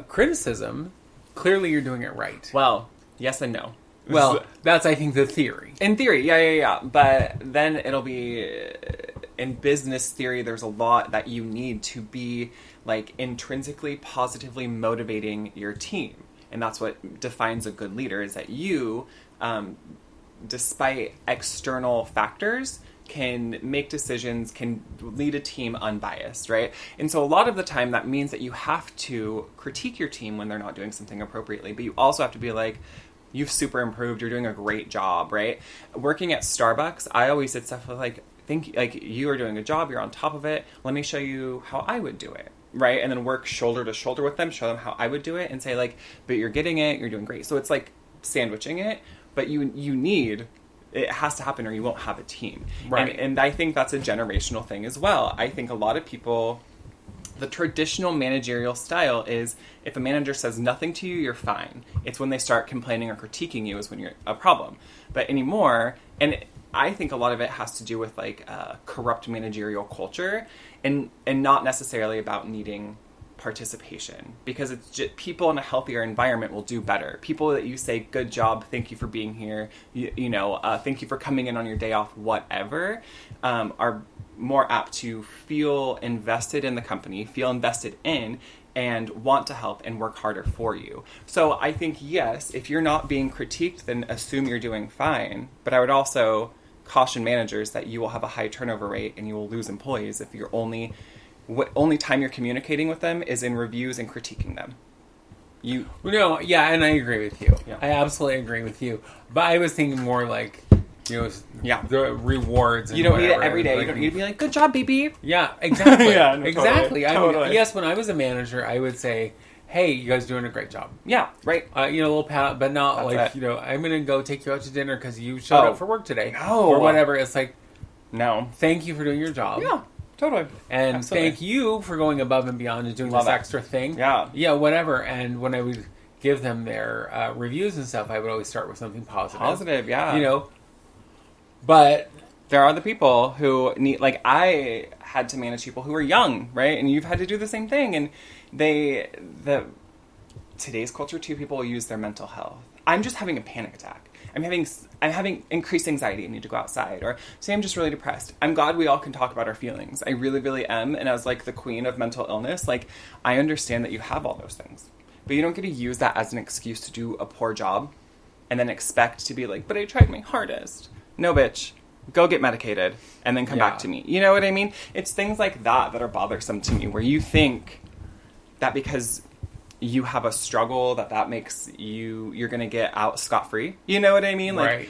criticism, clearly you're doing it right. Well, yes and no. Well, that's, I think, the theory. In theory, yeah. But then it'll be... In business theory, there's a lot that you need to be, intrinsically, positively motivating your team. And that's what defines a good leader, is that you, despite external factors, can make decisions, can lead a team unbiased, right? And so a lot of the time that means that you have to critique your team when they're not doing something appropriately, but you also have to be like, you've super improved, you're doing a great job, right? Working at Starbucks, I always did stuff with you are doing a job, you're on top of it, let me show you how I would do it, right? And then work shoulder to shoulder with them, show them how I would do it, and say but you're getting it, you're doing great. So it's like sandwiching it, but you need... It has to happen or you won't have a team. Right. And I think that's a generational thing as well. I think a lot of people, the traditional managerial style is if a manager says nothing to you, you're fine. It's when they start complaining or critiquing you is when you're a problem. But anymore, and I think a lot of it has to do with corrupt managerial culture and not necessarily about needing participation, because it's just people in a healthier environment will do better. People that you say, good job, thank you for being here, thank you for coming in on your day off, whatever, are more apt to feel invested in the company, feel invested in, and want to help and work harder for you. So I think, yes, if you're not being critiqued, then assume you're doing fine. But I would also caution managers that you will have a high turnover rate and you will lose employees if you're only time you're communicating with them is in reviews and critiquing them. And I agree with you. Yeah. I absolutely agree with you. But I was thinking more the rewards. You don't need it every day. You don't need to be like, good job, BB. Yeah, exactly. Exactly. Totally. Yes, when I was a manager, I would say, hey, you guys doing a great job. Yeah, right. A little pat, but not I'm going to go take you out to dinner because you showed up for work today. No. Or whatever. It's like, no. Thank you for doing your job. Yeah. Totally. And Absolutely. Thank you for going above and beyond and doing this extra thing. Yeah. Yeah, whatever. And when I would give them their reviews and stuff, I would always start with something positive. Positive, yeah. But there are the people who need, I had to manage people who are young, right? And you've had to do the same thing. And today's culture too, people will use their mental health. I'm just having a panic attack. I'm having increased anxiety. I need to go outside. Or say I'm just really depressed. I'm glad we all can talk about our feelings. I really, really am. And as like the queen of mental illness, like I understand that you have all those things. But you don't get to use that as an excuse to do a poor job and then expect to be like, but I tried my hardest. No, bitch. Go get medicated and then come back to me. You know what I mean? It's things like that that are bothersome to me, where you think that because you have a struggle that makes you're going to get out scot-free. You know what I mean? Like,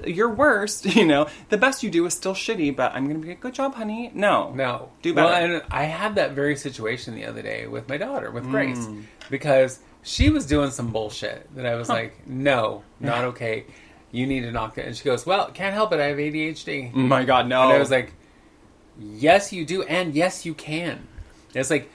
your worst, the best you do is still shitty, but I'm going to be like, good job, honey. No. Do better. Well, and I had that very situation the other day with my daughter, with Grace, because she was doing some bullshit that I was like, no, not okay. You need to knock it. And she goes, well, can't help it. I have ADHD. Oh my God, no. And I was like, yes, you do. And yes, you can. It's like,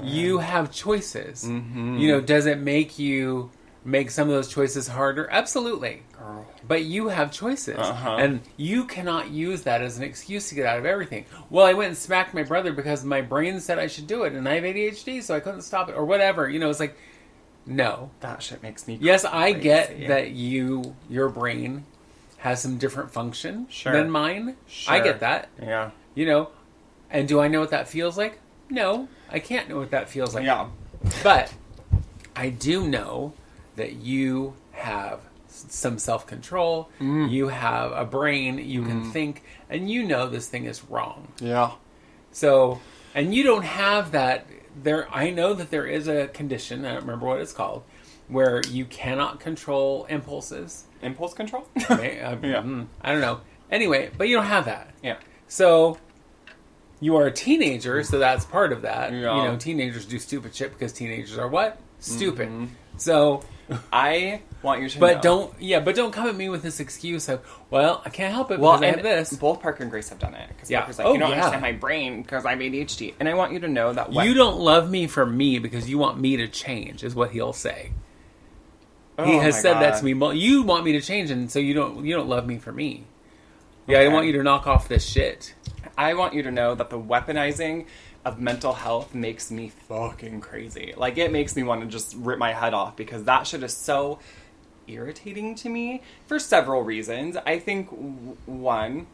you have choices. Mm-hmm. Does it make you make some of those choices harder? Absolutely. Girl. But you have choices. And you cannot use that as an excuse to get out of everything. Well, I went and smacked my brother because my brain said I should do it. And I have ADHD, so I couldn't stop it. Or whatever. It's like, no. That shit makes me Yes, crazy. I get that your brain has some different function than mine. Sure. I get that. Yeah. And do I know what that feels like? No, I can't know what that feels like. Yeah. But I do know that you have some self-control. You have a brain. You can think. And this thing is wrong. Yeah. So, and you don't have that. I know that there is a condition, I don't remember what it's called, where you cannot control impulses. Impulse control? I don't know. Anyway, but you don't have that. Yeah. So, you are a teenager, so that's part of that. Yeah. Teenagers do stupid shit because teenagers are what? Stupid. So, I want you to know. But don't come at me with this excuse of, well, I can't help it because I have this. Both Parker and Grace have done it. Because Parker's like, you don't understand my brain because I have ADHD. And I want you to know that you don't love me for me because you want me to change, is what he'll say. He has said that to me. You want me to change, and so you don't love me for me. Yeah, okay. I want you to knock off this shit. I want you to know that the weaponizing of mental health makes me fucking crazy. Like, it makes me want to just rip my head off because that shit is so irritating to me for several reasons. I think one,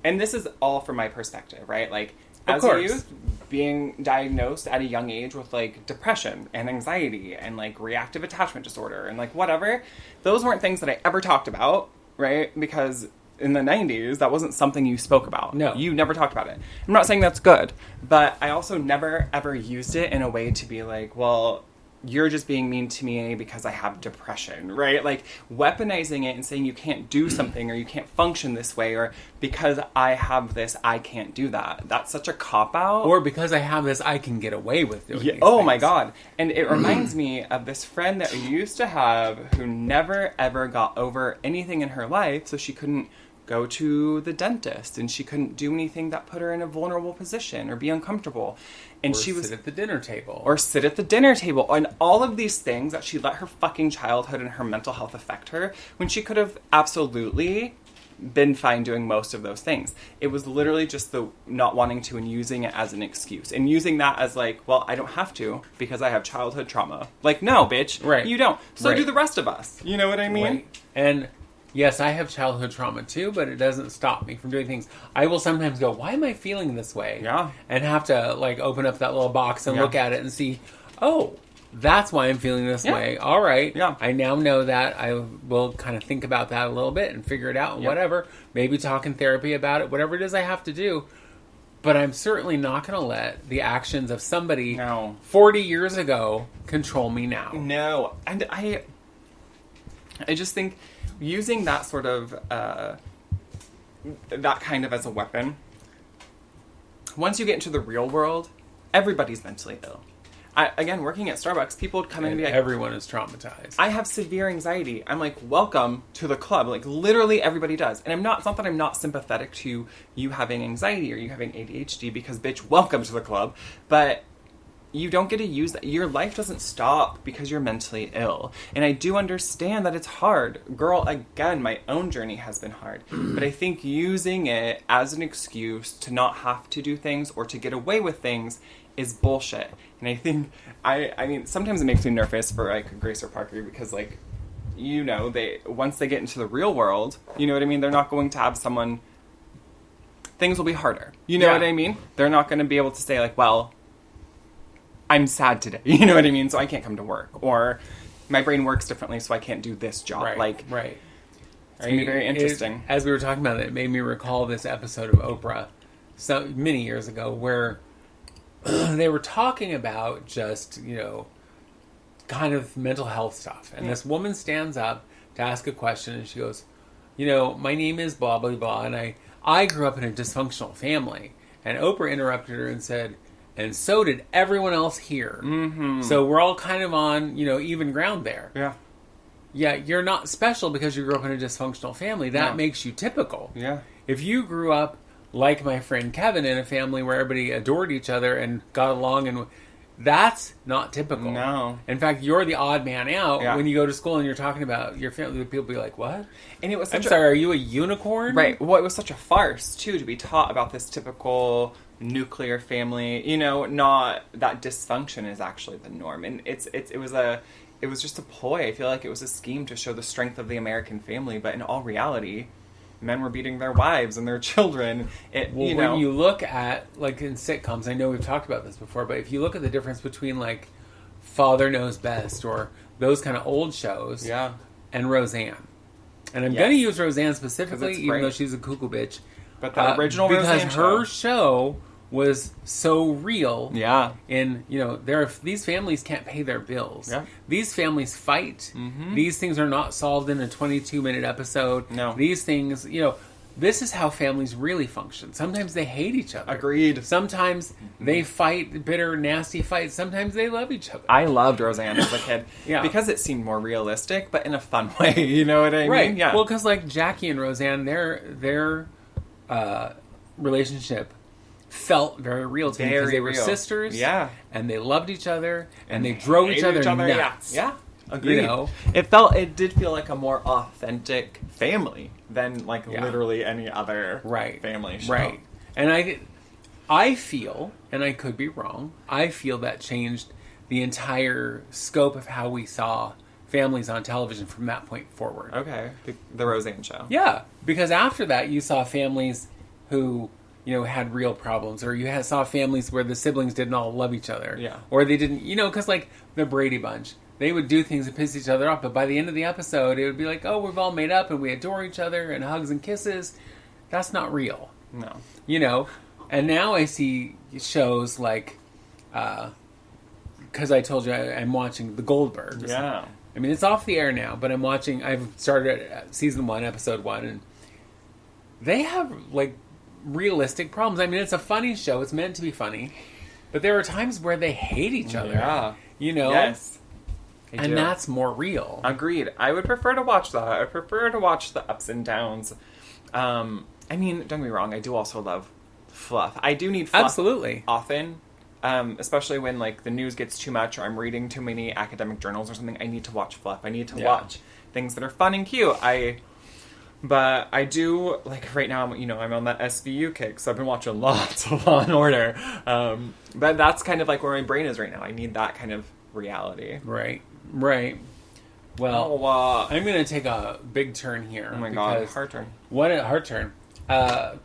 and this is all from my perspective, right? Like, as a youth, being diagnosed at a young age with, like, depression and anxiety and, like, reactive attachment disorder and, like, whatever, those weren't things that I ever talked about, right? Because in the 90s, that wasn't something you spoke about. No. You never talked about it. I'm not saying that's good, but I also never, ever used it in a way to be like, well, you're just being mean to me because I have depression, right? Like, weaponizing it and saying you can't do something or you can't function this way or because I have this, I can't do that. That's such a cop-out. Or because I have this, I can get away with doing these oh things. My God. And it reminds me of this friend that we used to have who never, ever got over anything in her life, so she couldn't go to the dentist and she couldn't do anything that put her in a vulnerable position or be uncomfortable. And she was sit at the dinner table. Or sit at the dinner table. And all of these things that she let her fucking childhood and her mental health affect her when she could have absolutely been fine doing most of those things. It was literally just the not wanting to and using it as an excuse. And using that as like, well, I don't have to because I have childhood trauma. Like, no, bitch. Right. You don't. So do the rest of us. You know what I mean? Right. And yes, I have childhood trauma too, but it doesn't stop me from doing things. I will sometimes go, why am I feeling this way? Yeah. And have to like open up that little box and look at it and see, oh, that's why I'm feeling this way. All right. Yeah. I now know that. I will kind of think about that a little bit and figure it out and whatever. Maybe talk in therapy about it, whatever it is I have to do. But I'm certainly not going to let the actions of somebody 40 years ago control me now. No. And I just think using that sort of, that kind of as a weapon, once you get into the real world, everybody's mentally ill. Again, working at Starbucks, people would come in and be like, everyone is traumatized. I have severe anxiety. I'm like, welcome to the club. Like, literally everybody does. And it's not that I'm not sympathetic to you having anxiety or you having ADHD because, bitch, welcome to the club. But you don't get to use that. Your life doesn't stop because you're mentally ill. And I do understand that it's hard. Girl, again, my own journey has been hard. But I think using it as an excuse to not have to do things or to get away with things is bullshit. And I think, I mean, sometimes it makes me nervous for, like, Grace or Parker because, like, you know, once they get into the real world, you know what I mean? They're not going to have someone... Things will be harder. You know what I mean? They're not going to be able to say, like, well... I'm sad today, you know what I mean? So I can't come to work. Or my brain works differently, so I can't do this job. Right, like, right. It's going to be very interesting. As we were talking about it made me recall this episode of Oprah many years ago where they were talking about just, you know, kind of mental health stuff. And this woman stands up to ask a question, and she goes, you know, my name is blah, blah, blah, and I grew up in a dysfunctional family. And Oprah interrupted her and said... And so did everyone else here. Mm-hmm. So we're all kind of on, you know, even ground there. Yeah. Yeah, you're not special because you grew up in a dysfunctional family. That makes you typical. Yeah. If you grew up, like my friend Kevin, in a family where everybody adored each other and got along, and that's not typical. No. In fact, you're the odd man out when you go to school and you're talking about your family. People be like, what? And it was I'm sorry, are you a unicorn? Right. Well, it was such a farce, too, to be taught about this typical... nuclear family, you know, not that dysfunction is actually the norm. And it was just a ploy. I feel like it was a scheme to show the strength of the American family, but in all reality, men were beating their wives and their children. When you look at, like, in sitcoms, I know we've talked about this before, but if you look at the difference between, like, Father Knows Best or those kind of old shows and Roseanne. And I'm going to use Roseanne specifically, even though she's a cuckoo bitch. But the original Roseanne because her show was so real. Yeah. In, you know, these families can't pay their bills. Yeah. These families fight. Mm-hmm. These things are not solved in a 22-minute episode. No. These things, you know, this is how families really function. Sometimes they hate each other. Agreed. Sometimes they fight bitter, nasty fights. Sometimes they love each other. I loved Roseanne as a kid. Because it seemed more realistic, but in a fun way. You know what I mean? Yeah. Well, because, like, Jackie and Roseanne, their relationship felt very real to me because they were sisters, and they loved each other, and they drove each other nuts. Yeah, agreed. You know? It did feel like a more authentic family than like literally any other family show. Right, and I feel, and I could be wrong, I feel that changed the entire scope of how we saw families on television from that point forward. Okay, the Roseanne show. Yeah, because after that you saw families who, you know, had real problems, or you saw families where the siblings didn't all love each other. Yeah. Or they didn't, you know, because, like, the Brady Bunch, they would do things and piss each other off, but by the end of the episode, it would be like, oh, we've all made up and we adore each other and hugs and kisses. That's not real. No. You know? And now I see shows like, because I told you I'm watching The Goldbergs. Yeah. I mean, it's off the air now, but I've started season 1, episode 1, and they have, like, realistic problems. I mean, it's a funny show. It's meant to be funny. But there are times where they hate each other. Yeah. You know? Yes. And that's more real. Agreed. I would prefer to watch that. I would prefer to watch the ups and downs. I mean, don't get me wrong. I do also love fluff. I do need fluff. Absolutely. Often. Especially when, like, the news gets too much or I'm reading too many academic journals or something. I need to watch fluff. I need to watch things that are fun and cute. But I do, like, right now, you know, I'm on that SVU kick, so I've been watching lots of Law and Order. But that's kind of, like, where my brain is right now. I need that kind of reality. Right. Well, I'm going to take a big turn here. Oh, my God. Hard turn. What a hard turn.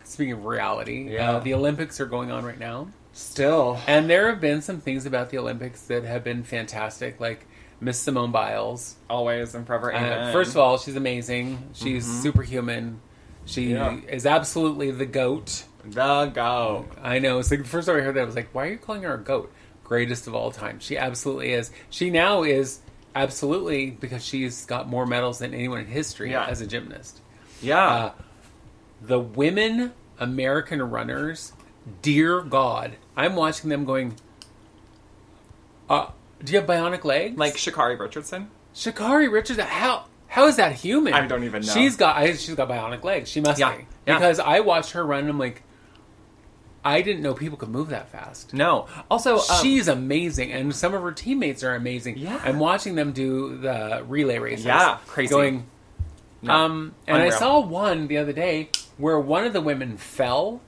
Speaking of reality, the Olympics are going on right now. Still. And there have been some things about the Olympics that have been fantastic, like Miss Simone Biles. Always and forever, amen. First of all, she's amazing. She's superhuman. She is absolutely the GOAT. The GOAT. I know. So the first time I heard that, I was like, why are you calling her a GOAT? Greatest of all time. She absolutely is. She now is absolutely, because she's got more medals than anyone in history as a gymnast. Yeah. The women American runners, dear God, I'm watching them going, do you have bionic legs? Like Sha'Carri Richardson? Sha'Carri Richardson? How is that human? I don't even know. She's got bionic legs. She must be. Because I watched her run and I'm like, I didn't know people could move that fast. No. Also, she's amazing, and some of her teammates are amazing. Yeah. I'm watching them do the relay races. Yeah, crazy. Going, and Unreal. I saw one the other day where one of the women fell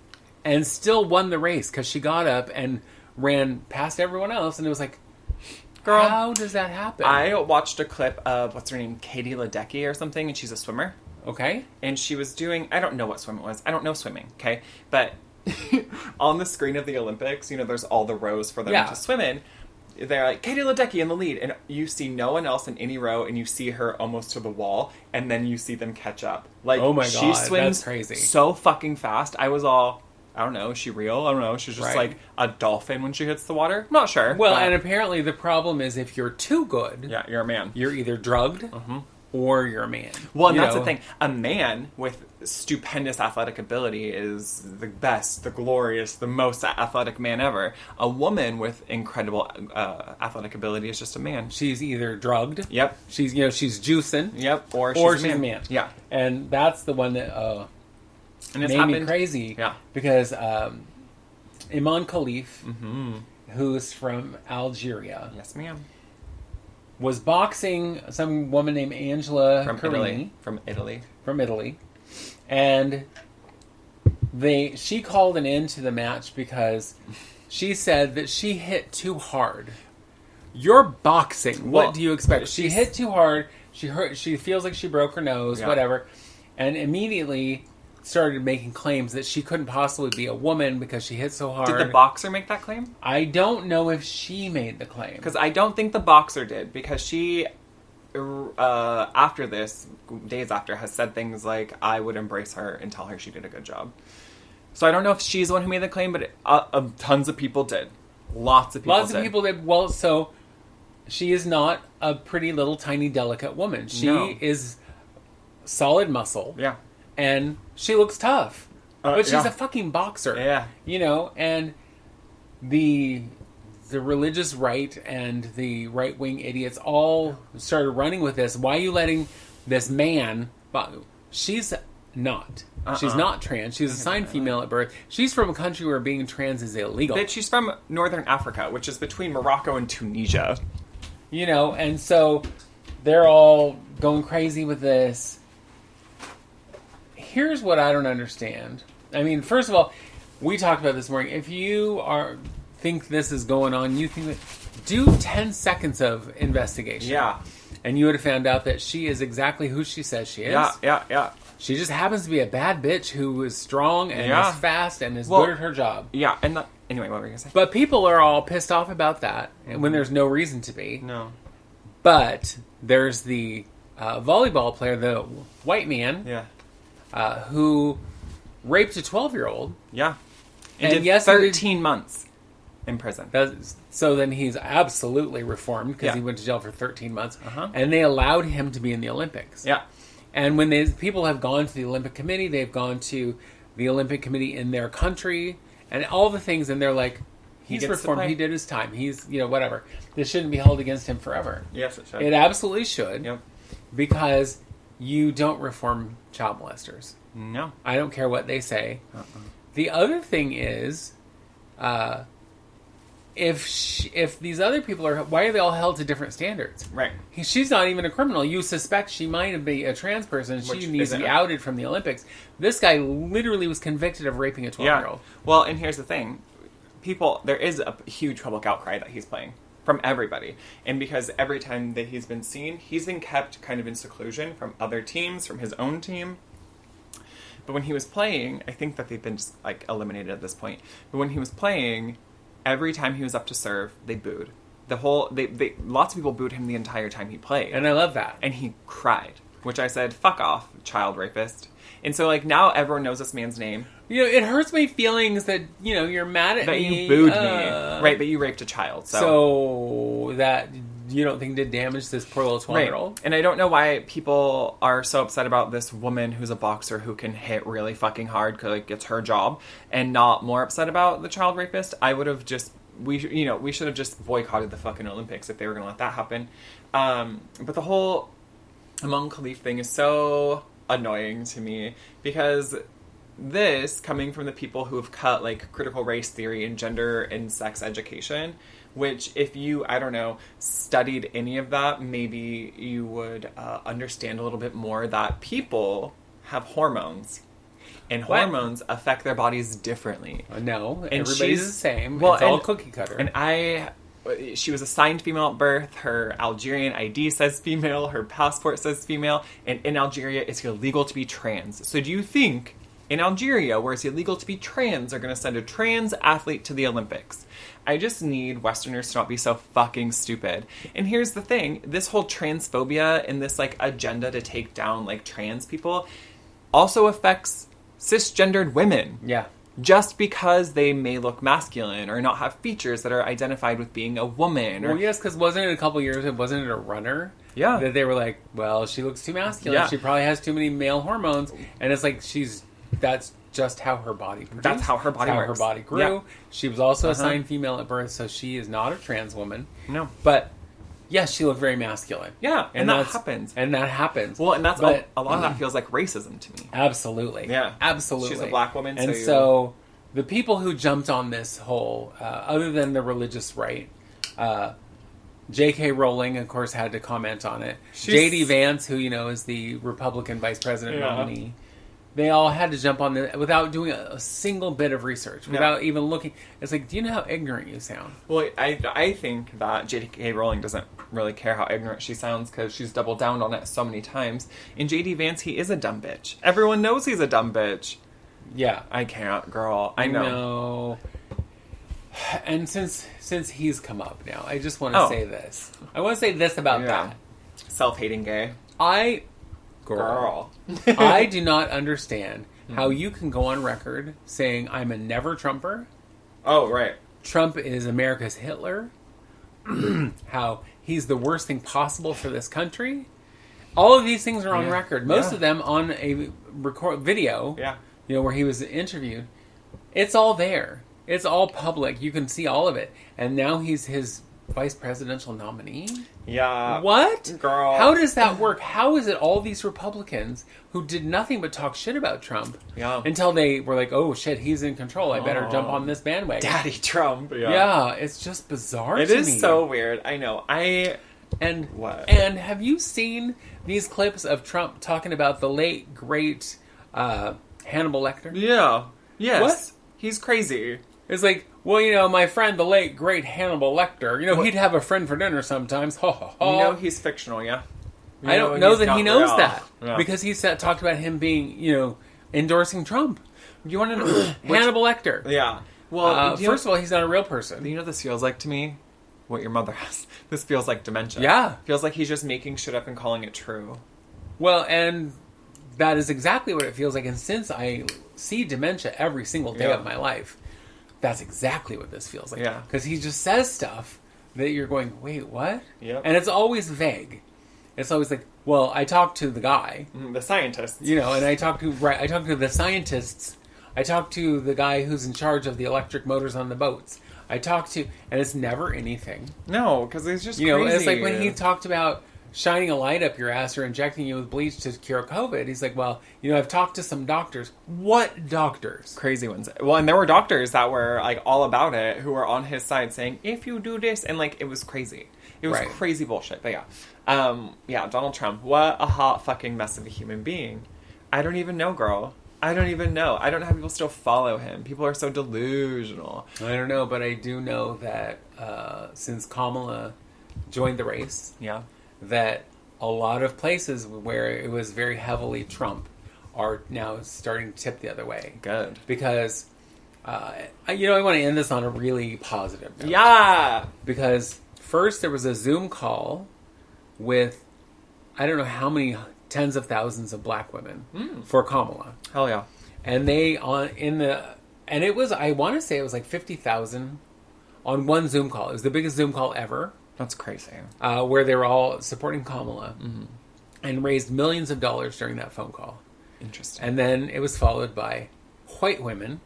and still won the race because she got up and ran past everyone else, and it was like, girl, how does that happen? I watched a clip of, what's her name, Katie Ledecky or something, and she's a swimmer. Okay. And she was doing, I don't know what swim it was. I don't know swimming, okay? But on the screen of the Olympics, there's all the rows for them to swim in. They're like, Katie Ledecky in the lead. And you see no one else in any row, and you see her almost to the wall, and then you see them catch up. Like, oh my God, she swims that's crazy. So fucking fast. I was all, I don't know, is she real? I don't know. She's just like a dolphin when she hits the water. I'm not sure. Well, and apparently the problem is if you're too good, yeah, you're a man. You're either drugged or you're a man. Well, and that's the thing. A man with stupendous athletic ability is the best, the glorious, the most athletic man ever. A woman with incredible athletic ability is just a man. She's either drugged. Yep. She's she's juicing. Yep. Or she's a a man. man. Yeah. And that's the one that and it's made happened. me crazy. Yeah. Because Iman Khalif, who's from Algeria, yes, ma'am, was boxing some woman named Angela from Carini, Italy. From Italy, and she called an end to the match because she said that she hit too hard. You're boxing. What do you expect? She hit too hard. She feels like she broke her nose. Yeah. Whatever, and immediately started making claims that she couldn't possibly be a woman because she hit so hard. Did the boxer make that claim? I don't know if she made the claim. Because I don't think the boxer did. Because she, after this, days after, has said things like, I would embrace her and tell her she did a good job. So I don't know if she's the one who made the claim, but tons of people did. Lots of people did. Well, so she is not a pretty little tiny delicate woman. She is solid muscle. Yeah. And she looks tough. But she's yeah. a fucking boxer. Yeah. And the religious right and the right-wing idiots all started running with this. Why are you letting this man... She's not. She's not trans. She's assigned female at birth. She's from a country where being trans is illegal. But she's from Northern Africa, which is between Morocco and Tunisia. And so they're all going crazy with this. Here's what I don't understand. I mean, first of all, we talked about this morning. If you think this is going on, you think that, do 10 seconds of investigation. Yeah. And you would have found out that she is exactly who she says she is. Yeah. She just happens to be a bad bitch who is strong and is fast and is good at her job. Yeah, and anyway, what were you going to say? But people are all pissed off about that when there's no reason to be. No. But there's the volleyball player, the white man, who raped a 12-year-old. Yeah. And did yes, 13 months in prison. So then he's absolutely reformed because he went to jail for 13 months. And they allowed him to be in the Olympics. Yeah. And when people have gone to the Olympic Committee, they've gone to the Olympic Committee in their country and all the things, and they're like, he's reformed, he did his time, he's, whatever. This shouldn't be held against him forever. Yes, it should. It absolutely should. Yep. Because you don't reform child molesters. No. I don't care what they say. The other thing is, if these other people why are they all held to different standards? Right. She's not even a criminal. You suspect she might be a trans person. She needs to be outed from the Olympics. This guy literally was convicted of raping a 12-year-old. Yeah. Well, and here's the thing. There is a huge public outcry that he's playing from everybody. And because every time that he's been seen, he's been kept kind of in seclusion from other teams, from his own team. But when he was playing, I think that they've been just, eliminated at this point. But when he was playing, every time he was up to serve, they booed. Lots of people booed him the entire time he played. And I love that. And he cried, which I said, fuck off, child rapist. And so, now everyone knows this man's name. It hurts my feelings that, you're mad at me. That you booed me. Right, but you raped a child. So that you don't think did damage to this poor little 12-year-old? Right. And I don't know why people are so upset about this woman who's a boxer who can hit really fucking hard because it's her job, and not more upset about the child rapist. I would have just... We should have just boycotted the fucking Olympics if they were going to let that happen. But the whole Iman Khalif thing is so annoying to me because this coming from the people who have cut like critical race theory and gender and sex education, which if you, I don't know, studied any of that, maybe you would understand a little bit more that people have hormones. And hormones affect their bodies differently. No, and everybody's the same. Well, it's all cookie cutter. And she was assigned female at birth. Her Algerian ID says female. Her passport says female. And in Algeria, it's illegal to be trans. So do you think in Algeria, where it's illegal to be trans, they're going to send a trans athlete to the Olympics? I just need Westerners to not be so fucking stupid. And here's the thing. This whole transphobia and this, like, agenda to take down, like, trans people also affects cisgendered women. Yeah. Just because they may look masculine or not have features that are identified with being a woman. Well, yes, because wasn't it a couple years, wasn't it a runner? Yeah. That they were like, well, she looks too masculine. Yeah. She probably has too many male hormones. And it's like, that's just how her body produced. That's how her body That's works. how her body grew. Yeah. She was also assigned female at birth, so she is not a trans woman. No. But, yes, she looked very masculine. Yeah, and that happens. And that happens. Well, and that's a lot of that feels like racism to me. Absolutely. Yeah. Absolutely. She's a black woman, and so the people who jumped on this whole, other than the religious right, J.K. Rowling, of course, had to comment on it. J.D. Vance, who, is the Republican vice president nominee, they all had to jump on this without doing a single bit of research, without even looking. It's like, do you know how ignorant you sound? Well, I think that J.K. Rowling doesn't really care how ignorant she sounds because she's doubled down on it so many times. And J.D. Vance, he is a dumb bitch. Everyone knows he's a dumb bitch. Yeah. I can't, girl. I know. No. And since he's come up now, I just want to say this. I want to say this about that. Self-hating gay. Girl. I do not understand how you can go on record saying I'm a never Trumper. Oh, right. Trump is America's Hitler. How he's the worst thing possible for this country. All of these things are on record. Most of them on a video. Yeah. Where he was interviewed. It's all there. It's all public. You can see all of it. And now he's his vice presidential nominee? Yeah. What? Girl. How does that work? How is it all these Republicans who did nothing but talk shit about Trump until they were like, oh shit, he's in control. I better jump on this bandwagon. Daddy Trump. Yeah, it's just bizarre It to is me. so weird. I know. And have you seen these clips of Trump talking about the late, great Hannibal Lecter? Yeah. Yes. What? He's crazy. It's like, well, my friend, the late, great Hannibal Lecter, he'd have a friend for dinner sometimes. Ha, ha, ha. He's fictional, yeah. I don't know that he knows that. Yeah. Because he talked about him being, endorsing Trump. You want to know? Hannibal Lecter. Yeah. Well, first of all, he's not a real person. You know what this feels like to me? What your mother has. This feels like dementia. Yeah. Feels like he's just making shit up and calling it true. Well, and that is exactly what it feels like. And since I see dementia every single day of my life, that's exactly what this feels like. Yeah. Because he just says stuff that you're going, wait, what? Yep. And it's always vague. It's always like, well, I talked to the guy. The scientists. And I talked to the scientists. I talked to the guy who's in charge of the electric motors on the boats. And it's never anything. No, because it's just crazy. It's like when he talked about shining a light up your ass or injecting you with bleach to cure COVID. He's like, well, I've talked to some doctors. What doctors? Crazy ones. Well, and there were doctors that were like all about it who were on his side saying, if you do this, and like it was crazy. It was crazy bullshit. But Donald Trump, what a hot fucking mess of a human being. I don't even know, girl. I don't even know. I don't know how people still follow him. People are so delusional. I don't know, but I do know that since Kamala joined the race, that a lot of places where it was very heavily Trump are now starting to tip the other way. Good. Because, I want to end this on a really positive note. Yeah! Because first there was a Zoom call with, I don't know how many tens of thousands of black women for Kamala. Hell yeah. And it was, I want to say it was like 50,000 on one Zoom call. It was the biggest Zoom call ever. That's crazy. Where they were all supporting Kamala and raised millions of dollars during that phone call. Interesting. And then it was followed by white women.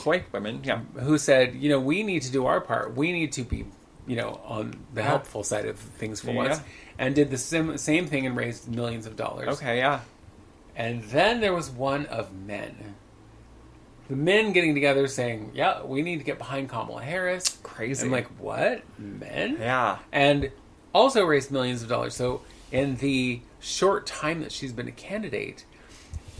White women, yeah. Who said, we need to do our part. We need to be, on the helpful side of things for once. And did the same thing and raised millions of dollars. Okay, yeah. And then there was one of men the men getting together saying, yeah, we need to get behind Kamala Harris. Crazy. I'm like, what? Men? Yeah. And also raised millions of dollars. So in the short time that she's been a candidate,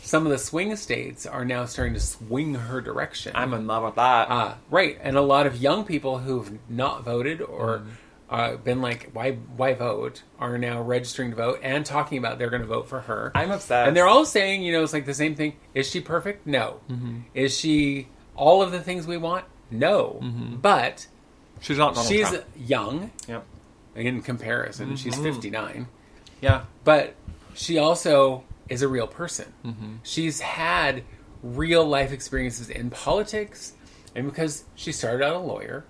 some of the swing states are now starting to swing her direction. I'm in love with that. Right. And a lot of young people who've not voted or been like, why vote, are now registering to vote and talking about they're going to vote for her. I'm obsessed. And they're all saying, it's like the same thing. Is she perfect? No. Mm-hmm. Is she all of the things we want? No. Mm-hmm. But she's not Donald she's Trump. Young. Yep. In comparison. Mm-hmm. She's 59. Yeah. But she also is a real person. Mm-hmm. She's had real life experiences in politics, and because she started out a lawyer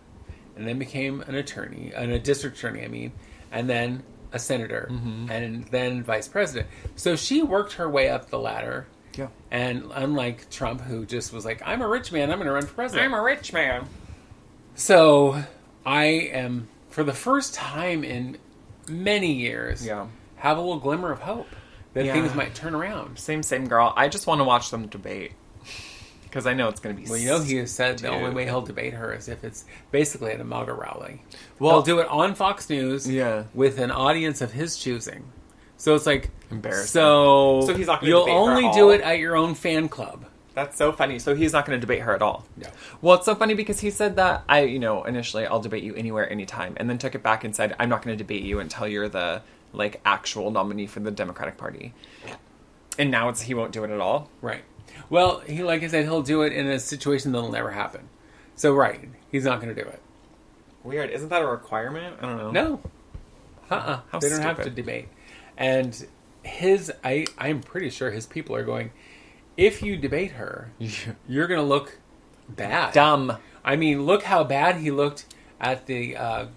and then became an attorney, a district attorney, and then a senator, and then vice president. So she worked her way up the ladder. Yeah. And unlike Trump, who just was like, I'm a rich man, I'm going to run for president. I'm a rich man. So I am, for the first time in many years, have a little glimmer of hope that things might turn around. Same girl. I just want to watch them debate. Because I know it's going to be Well, he has said the only way he'll debate her is if it's basically at a MAGA rally. Well, he'll do it on Fox News with an audience of his choosing. So it's like... Embarrassing. So he's not going to you'll debate her only at do all? it at your own fan club. That's so funny. So he's not going to debate her at all. No. Well, it's so funny because he said that, initially, I'll debate you anywhere, anytime. And then took it back and said, I'm not going to debate you until you're the, actual nominee for the Democratic Party. And now he won't do it at all. Right. Well, like I said, he'll do it in a situation that'll never happen. So, right. He's not going to do it. Weird. Isn't that a requirement? I don't know. No. How They don't have to debate. And I'm pretty sure his people are going, if you debate her, you're going to look bad. Dumb. I mean, look how bad he looked at the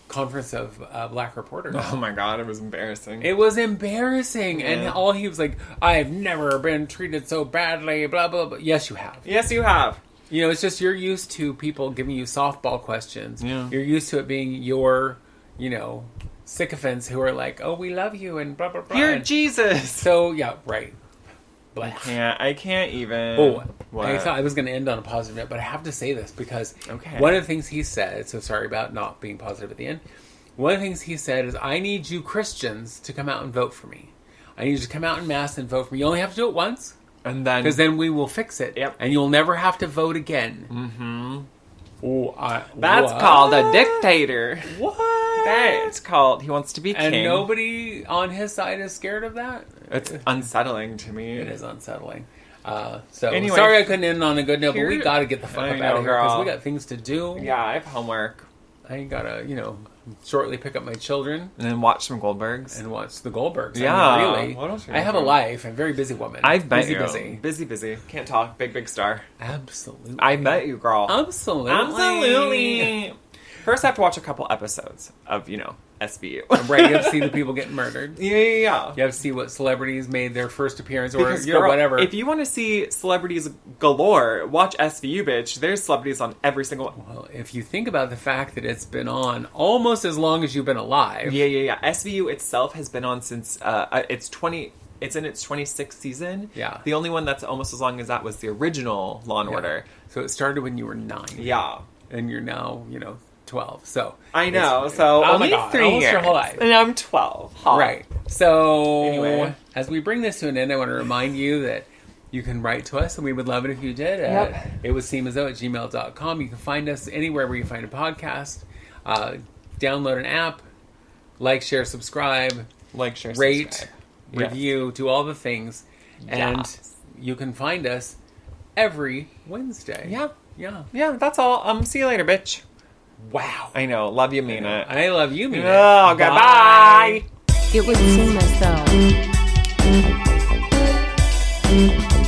conference of Black reporters. Oh my God, it was embarrassing. It was embarrassing. Yeah. And all he was like, I've never been treated so badly, blah, blah, blah. Yes, you have. Yes, you have. It's just you're used to people giving you softball questions. Yeah. You're used to it being your, sycophants who are like, oh, we love you and blah, blah, blah. You're Jesus. So, yeah, right. I can't even. Oh, what? I thought I was going to end on a positive note, but I have to say this because okay. One of the things he said, so sorry about not being positive at the end, one of the things he said is, I need you Christians to come out and vote for me. I need you to come out in mass and vote for me. You only have to do it once. And then... Because then we will fix it. Yep. And you'll never have to vote again. Mm-hmm. Oh, that's called a dictator. What? That's called... He wants to be king. And nobody on his side is scared of that? It's unsettling to me. It is unsettling. So, anyway, sorry I couldn't end on a good note, but we got to get the fuck up out of here because we got things to do. Yeah, I have homework. I got to, shortly pick up my children. And then watch some Goldbergs. And watch the Goldbergs. Yeah. I mean, really. What else I have a life. I'm a very busy woman. I've met you. Busy. Can't talk. Big star. Absolutely. I met you, girl. Absolutely. First, I have to watch a couple episodes of, SVU. Right, you have to see the people getting murdered. Yeah. You have to see what celebrities made their first appearance or because, girl, whatever. If you want to see celebrities galore, watch SVU, bitch. There's celebrities on every single one. Well, if you think about the fact that it's been on almost as long as you've been alive. Yeah. SVU itself has been on since it's in its 26th season. Yeah. The only one that's almost as long as that was the original Law & Order. So it started when you were 9. Yeah. And you're now, 12. So I know. So only 3 years. Your whole life. And I'm 12. Huh. Right. So anyway, as we bring this to an end, I want to remind you that you can write to us, and we would love it if you did. itwouldseemasthough@gmail.com. You can find us anywhere where you find a podcast. Download an app. Like, share, subscribe. Rate, review, do all the things. And you can find us every Wednesday. Yeah, that's all. See you later, bitch. Wow. I know. Love you, mean it. I love you, mean it. Oh, goodbye. It would seem as though